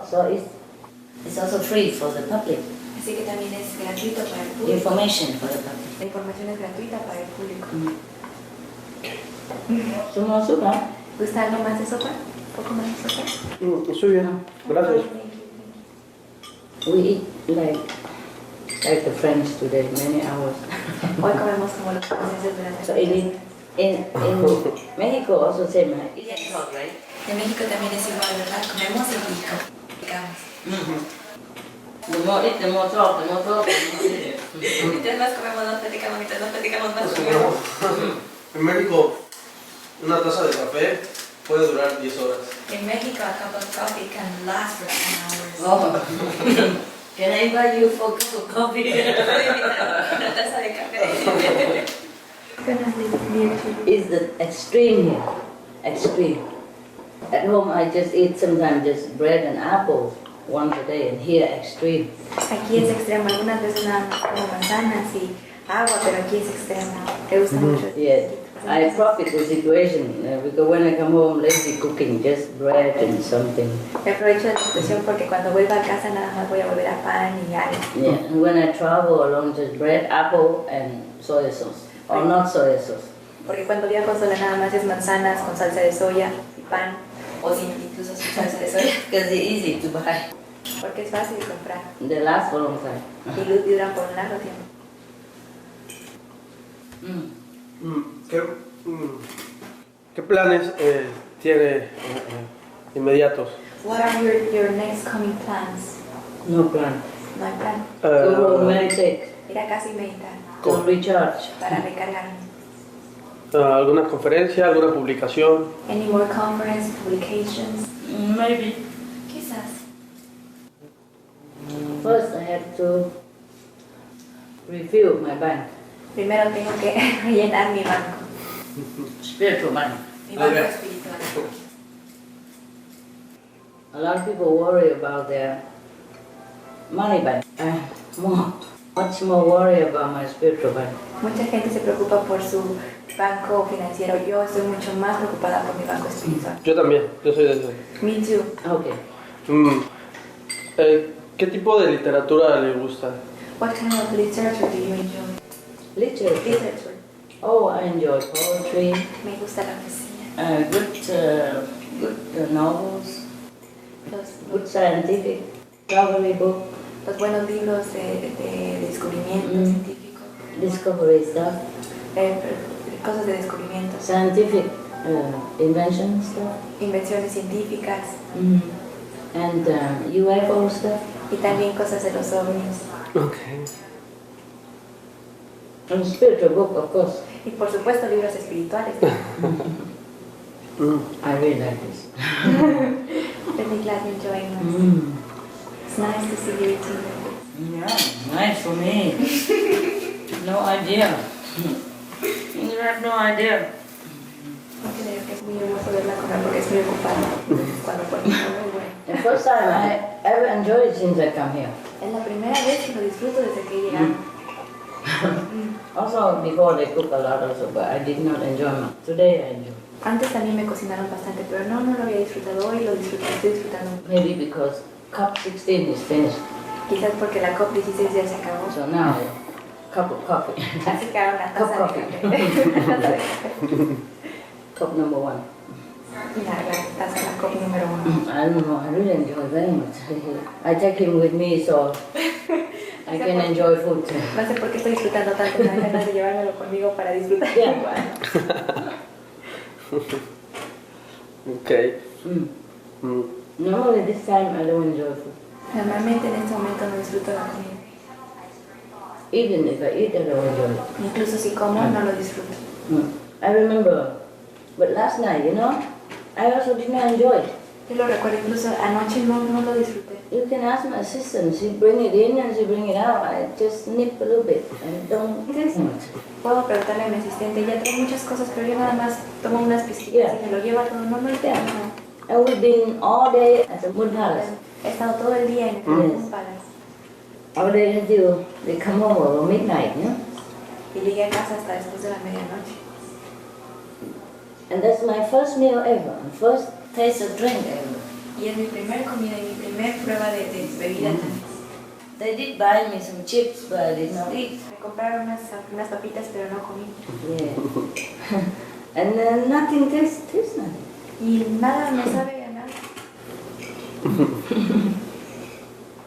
S2: it's also free for the public.
S4: Así que también es gratuito para el público.
S2: Information for the public.
S4: La información es gratuita para el público.
S2: Sumo sopa?
S4: ¿Gusta algo más de sopa? ¿Un poco más de sopa?
S3: Estoy bien, gracias.
S2: We eat like the French today, many hours.
S4: Hoy comemos como los franceses durante
S2: So in Mexico also same, right? It's hot, right?
S4: En México también es igual, ¿verdad? Comemos y platicamos.
S2: The more eat, the more talk, the more talk.
S4: Mientras más comemos, más platicamos, mientras más platicamos, más comemos.
S3: En México, una taza de café puede durar 10 horas.
S4: In Mexico, a cup of coffee can last for 10 hours.
S2: Oh. Can I buy you for a cup of coffee?
S4: Una taza de café.
S2: It's the extreme here. Extreme. At home I just eat sometimes just bread and apples. once a day, and here extreme.
S4: Aquí es extremo, algunas veces nada más como manzanas y agua, pero aquí es extremo. Te gusta mucho.
S2: Yeah, I profit the situation because when I come home, lazy cooking, just bread and something.
S4: Me aprovecho de la situación porque cuando vuelva a casa nada más voy a volver a pan y algo.
S2: Yeah, and when I travel alone, just bread, apple, and soy sauce, or not soy sauce.
S4: Porque cuando viajo sola nada más es manzanas con salsa de soya y pan, o sin incluso sin salsa de soya.
S2: Because it's easy to buy.
S4: Porque es fácil de comprar
S2: They last for a long time.
S4: y duran por un largo tiempo.
S3: ¿Qué planes tiene inmediatos?
S4: What are your next coming plans?
S2: No plan.
S4: No hay plan.
S2: Go meditate,
S4: Ir a casa y meditar
S2: to recharge.
S4: para recargarme.
S3: ¿Alguna conferencia, alguna publicación?
S4: Any more conference, publications?
S2: Maybe.
S4: Quizás.
S2: First, I have to refill my bank,
S4: Primero tengo que rellenar mi banco.
S2: spiritual bank.
S4: Mi banco espiritual.
S2: A lot of people worry about their money bank. Much more worry about my spiritual bank.
S4: Mucha gente se preocupa por su banco financiero. Yo estoy mucho más preocupada por mi banco espiritual.
S3: Yo también, yo soy de ese.
S4: Me too.
S2: Okay.
S3: ¿Qué tipo de literatura le gusta?
S4: What kind of literature do you enjoy?
S2: Literature.
S4: Literature.
S2: Oh, I enjoy poetry,
S4: Me gusta la poesía.
S2: good novels,
S4: Los,
S2: good scientific, travel book,
S4: los buenos libros de descubrimiento científico.
S2: discovery stuff,
S4: Cosas de descubrimiento.
S2: scientific invention stuff,
S4: Invenciones científicas.
S2: and UFO stuff,
S4: Y también cosas de los ovnis.
S3: Okay.
S2: and spiritual book, of course.
S4: Y por supuesto libros espirituales.
S2: I really like this.
S4: Really glad you're enjoying this. It's nice to see you eating.
S2: Yeah, nice for me. No idea. You have no idea.
S4: No creo que es muy hermoso verla comer porque es muy ocupada. Cuando pone muy bueno.
S2: The first time I ever enjoyed it since I come here.
S4: Es la primera vez que lo disfruto desde que he llegado.
S2: Also, before they cook a lot also, but I did not enjoy much. Today I enjoy.
S4: Antes también me cocinaron bastante, pero no lo había disfrutado. Hoy lo disfruto, estoy disfrutando mucho.
S2: Maybe because cup 16 is finished.
S4: Quizás porque la COP16 ya se acabó.
S2: So now, cup of coffee.
S4: Así que ahora una taza de
S2: Coffee.
S4: café.
S2: Cup number 1.
S4: La taza de la COP número 1.
S2: I don't know, I really enjoy very much. I take him with me so I can enjoy food.
S4: No sé por qué estoy disfrutando tanto, me da ganas de llevármelo conmigo para disfrutar
S2: Yeah.
S4: igual.
S3: Okay.
S2: Normally this time I don't enjoy food.
S4: Normalmente en este momento no disfruto la comida.
S2: Even if I eat, I don't enjoy it.
S4: Incluso si como, no lo disfruto.
S2: I remember, but last night, I also did not enjoy it.
S4: Yo lo recuerdo, incluso anoche no lo disfruté.
S2: You can ask my assistant, she bring it in and she bring it out. I just nip a little bit and don't eat much.
S4: Puedo preguntarle a mi asistente, ella trae muchas cosas, pero yo nada más tomo unas pizquitas y me lo llevo a todo. No lo entiendo.
S2: And we've been all day at the Moon Palace.
S4: He estado todo el día en el Moon Palace.
S2: All day until they come home over midnight,
S4: Y llegué a casa hasta después de la medianoche.
S2: And that's my first meal ever, first taste of drink ever.
S4: Y es mi primer comida y mi primer prueba de bebida también.
S2: They did buy me some chips, but I did not eat.
S4: Me compraron unas papitas, pero no comí.
S2: Yeah. And then nothing tastes nothing.
S4: Y nada me sabe a nada.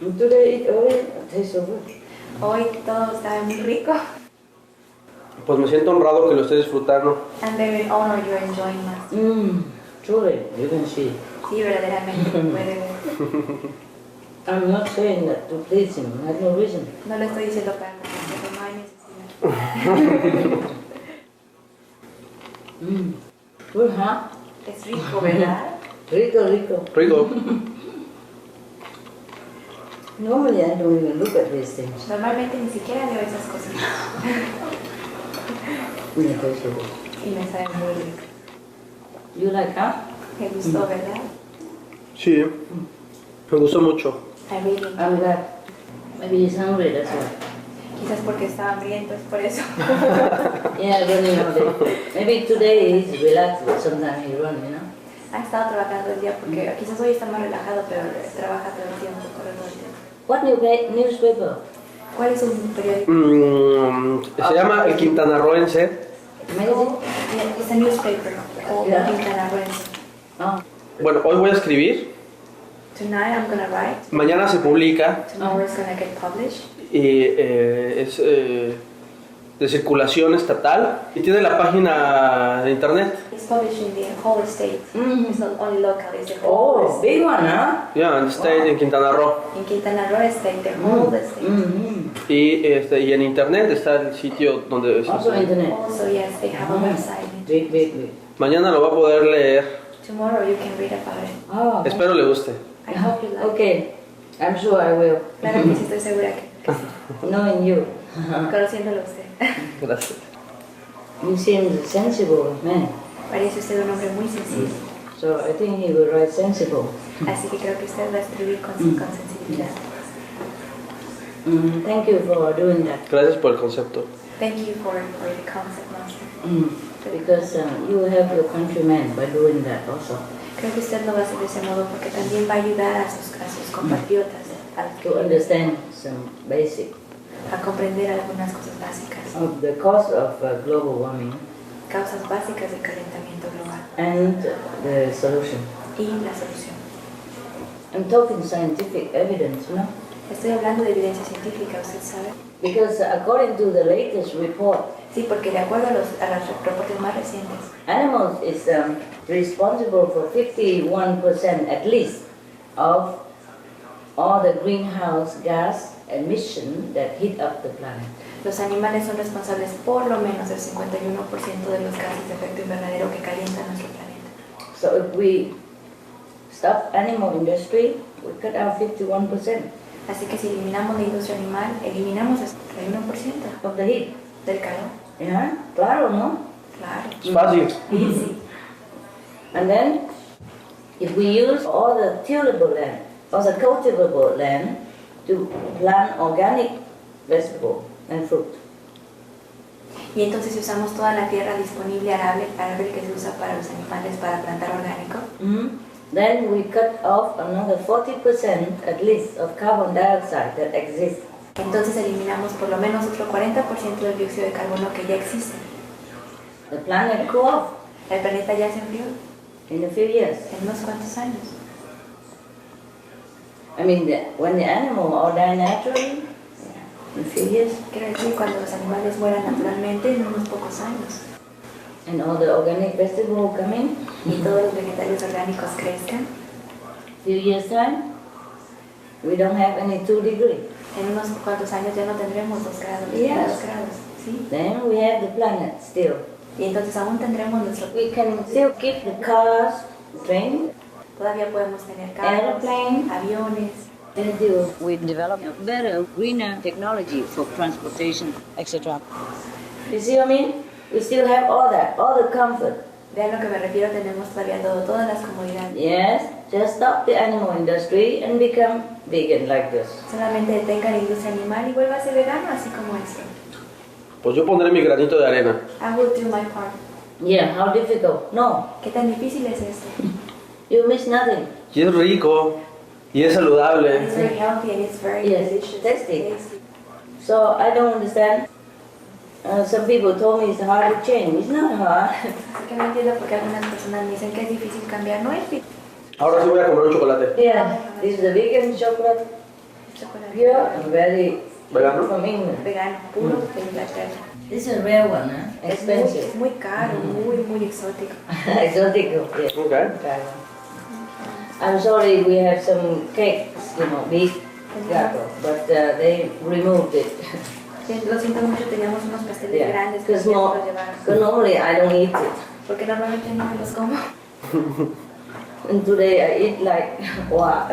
S2: And today it already tastes so good.
S4: Hoy todo estaba muy rico.
S3: Pues me siento honrado que lo esté disfrutando.
S4: I'm very honored you're enjoying this.
S2: Truly, you can see.
S4: Sí, verdaderamente puede ver.
S2: I'm not saying that to please him, I have no reason.
S4: No lo estoy diciendo para complacerlo, no hay necesidad.
S2: Good, huh?
S4: Es rico, ¿verdad?
S2: Rico, rico.
S3: Rico.
S2: Normally I don't even look at these things.
S4: Normalmente ni siquiera veo esas cosas.
S2: It tastes so good.
S4: Y me sabe muy rico.
S2: You like, huh?
S4: Me gustó, ¿verdad?
S3: Sí, me gustó mucho.
S4: I really enjoyed
S2: I'm
S4: it.
S2: glad. Maybe he's hungry, that's why.
S4: Quizás porque estaba hambriento, es por eso.
S2: Yeah, running all day. Maybe today he's relaxed, but sometimes he runs, you know.
S4: Ha estado trabajando el día porque quizás hoy está más relajado, pero trabaja todo el tiempo, corre todo el tiempo.
S2: What newspaper?
S4: ¿Cuál es un periódico?
S3: Se llama el Quintanarroense.
S2: Magazine?
S4: Yeah, it's a newspaper called
S2: Yeah.
S4: Quintanarroense.
S2: Oh.
S3: Bueno, hoy voy a escribir.
S4: Tonight I'm gonna write.
S3: Mañana se publica.
S4: Tomorrow it's gonna get published.
S3: Y es de circulación estatal. Y tiene la página de internet.
S4: It's published in the whole state.
S2: Mm.
S4: It's not only local, it's the whole
S2: Oh,
S4: state.
S2: big one, huh?
S3: Ya, en state, en Quintana Roo.
S4: In Quintana Roo state, the whole state.
S2: Mm-hmm.
S3: Y en internet está el sitio donde...
S2: Also internet.
S4: Also, yes, they have a website.
S2: Big.
S3: Mañana lo va a poder leer.
S4: Tomorrow you can read about it.
S2: Oh.
S3: Espero le guste.
S4: I hope you like it.
S2: Okay. I'm sure I will.
S4: Claro que sí, estoy segura que sí.
S2: Knowing you.
S4: Conociéndolo a usted.
S3: Gracias.
S2: You seem sensible man.
S4: Parece usted un hombre muy sencillo.
S2: So I think he will write sensible.
S4: Así que creo que usted va a escribir con sensibilidad.
S2: Thank you for doing that.
S3: Gracias por el concepto.
S4: Thank you for the concept, Master.
S2: Because you help your countrymen by doing that also.
S4: Creo que usted lo va a hacer de ese modo porque también va a ayudar a sus compatriotas
S2: To understand some basic
S4: a comprender algunas cosas básicas,
S2: of the cause of global warming
S4: causas básicas del calentamiento global
S2: and the solution.
S4: y la solución.
S2: I'm talking scientific evidence, you know?
S4: Estoy hablando de evidencia científica, usted sabe.
S2: Because according to the latest report,
S4: Sí, porque de acuerdo a los reportes más recientes,
S2: animals is responsible for 51% at least of all the greenhouse gas emission that heat up the planet.
S4: los animales son responsables por lo menos del 51% de los gases de efecto invernadero que calientan nuestro planeta.
S2: So if we stop animal industry, we cut out 51%
S4: Así que si eliminamos la industria animal, eliminamos el 31%
S2: of the heat.
S4: del calor.
S2: Yeah, claro, no?
S4: Claro.
S3: Es fácil.
S4: Easy.
S2: And then, if we use all the tillable land, or the cultivable land, to plant organic vegetable and fruit.
S4: Y entonces si usamos toda la tierra disponible arable que se usa para los animales para plantar orgánico,
S2: Then we cut off another 40% at least of carbon dioxide that exists.
S4: entonces eliminamos por lo menos otro 40% del dióxido de carbono que ya existe.
S2: The planet cool off
S4: El planeta ya se enfrió
S2: in a few years.
S4: en unos cuantos años.
S2: I mean, when the animal all die naturally, in a few years,
S4: Quiero decir, cuando los animales mueran naturalmente en unos pocos años
S2: and all the organic vegetable come in,
S4: y todos los vegetales orgánicos crezcan,
S2: few years time, we don't have any 2 degrees.
S4: en unos cuantos años ya no tendremos 2 grados,
S2: Yes.
S4: 2 grados, ¿sí?
S2: Then we have the planet still.
S4: Y entonces aún tendremos nuestro...
S2: We can still keep the cars, train,
S4: Todavía podemos tener carros,
S2: Airplane.
S4: aviones.
S2: we develop better, greener technology for transportation, etc. You see what I mean? We still have all that, all the comfort.
S4: Vean a lo que me refiero, tenemos todavía todas las comodidades.
S2: Yes, just stop the animal industry and become vegan like this.
S4: Solamente detenga la industria animal y vuelva a ser vegano, así como esto.
S3: Pues yo pondré mi granito de arena.
S4: I will do my part.
S2: Yeah, how difficult? No,
S4: ¿Qué tan difícil es esto?
S2: you miss nothing.
S3: Y es rico. Y es
S4: It's
S3: saludable.
S4: very healthy and it's very
S2: Yes,
S4: delicious.
S2: tasty. So I don't understand. Some people told me it's hard to change. It's not hard.
S4: Así que no entiendo por qué algunas personas me dicen que es difícil cambiar. No es difícil.
S3: Ahora sí voy a comer un chocolate.
S2: Yeah, this is the vegan chocolate
S4: Chocolate
S2: pure and very
S3: ¿Vegano?
S2: from England.
S4: vegano, puro de Inglaterra.
S2: This is a rare one, huh?
S4: Es
S2: Expensive.
S4: muy caro, muy exótico.
S2: Exotic, yes.
S3: Okay.
S2: I'm sorry, we have some cakes, big gato, but they removed it.
S4: Lo siento mucho, teníamos unos pasteles
S2: Yeah,
S4: grandes que
S2: because
S4: no los llevaron.
S2: normally I don't eat it.
S4: Porque normalmente no me los como.
S2: And today I eat like, wow.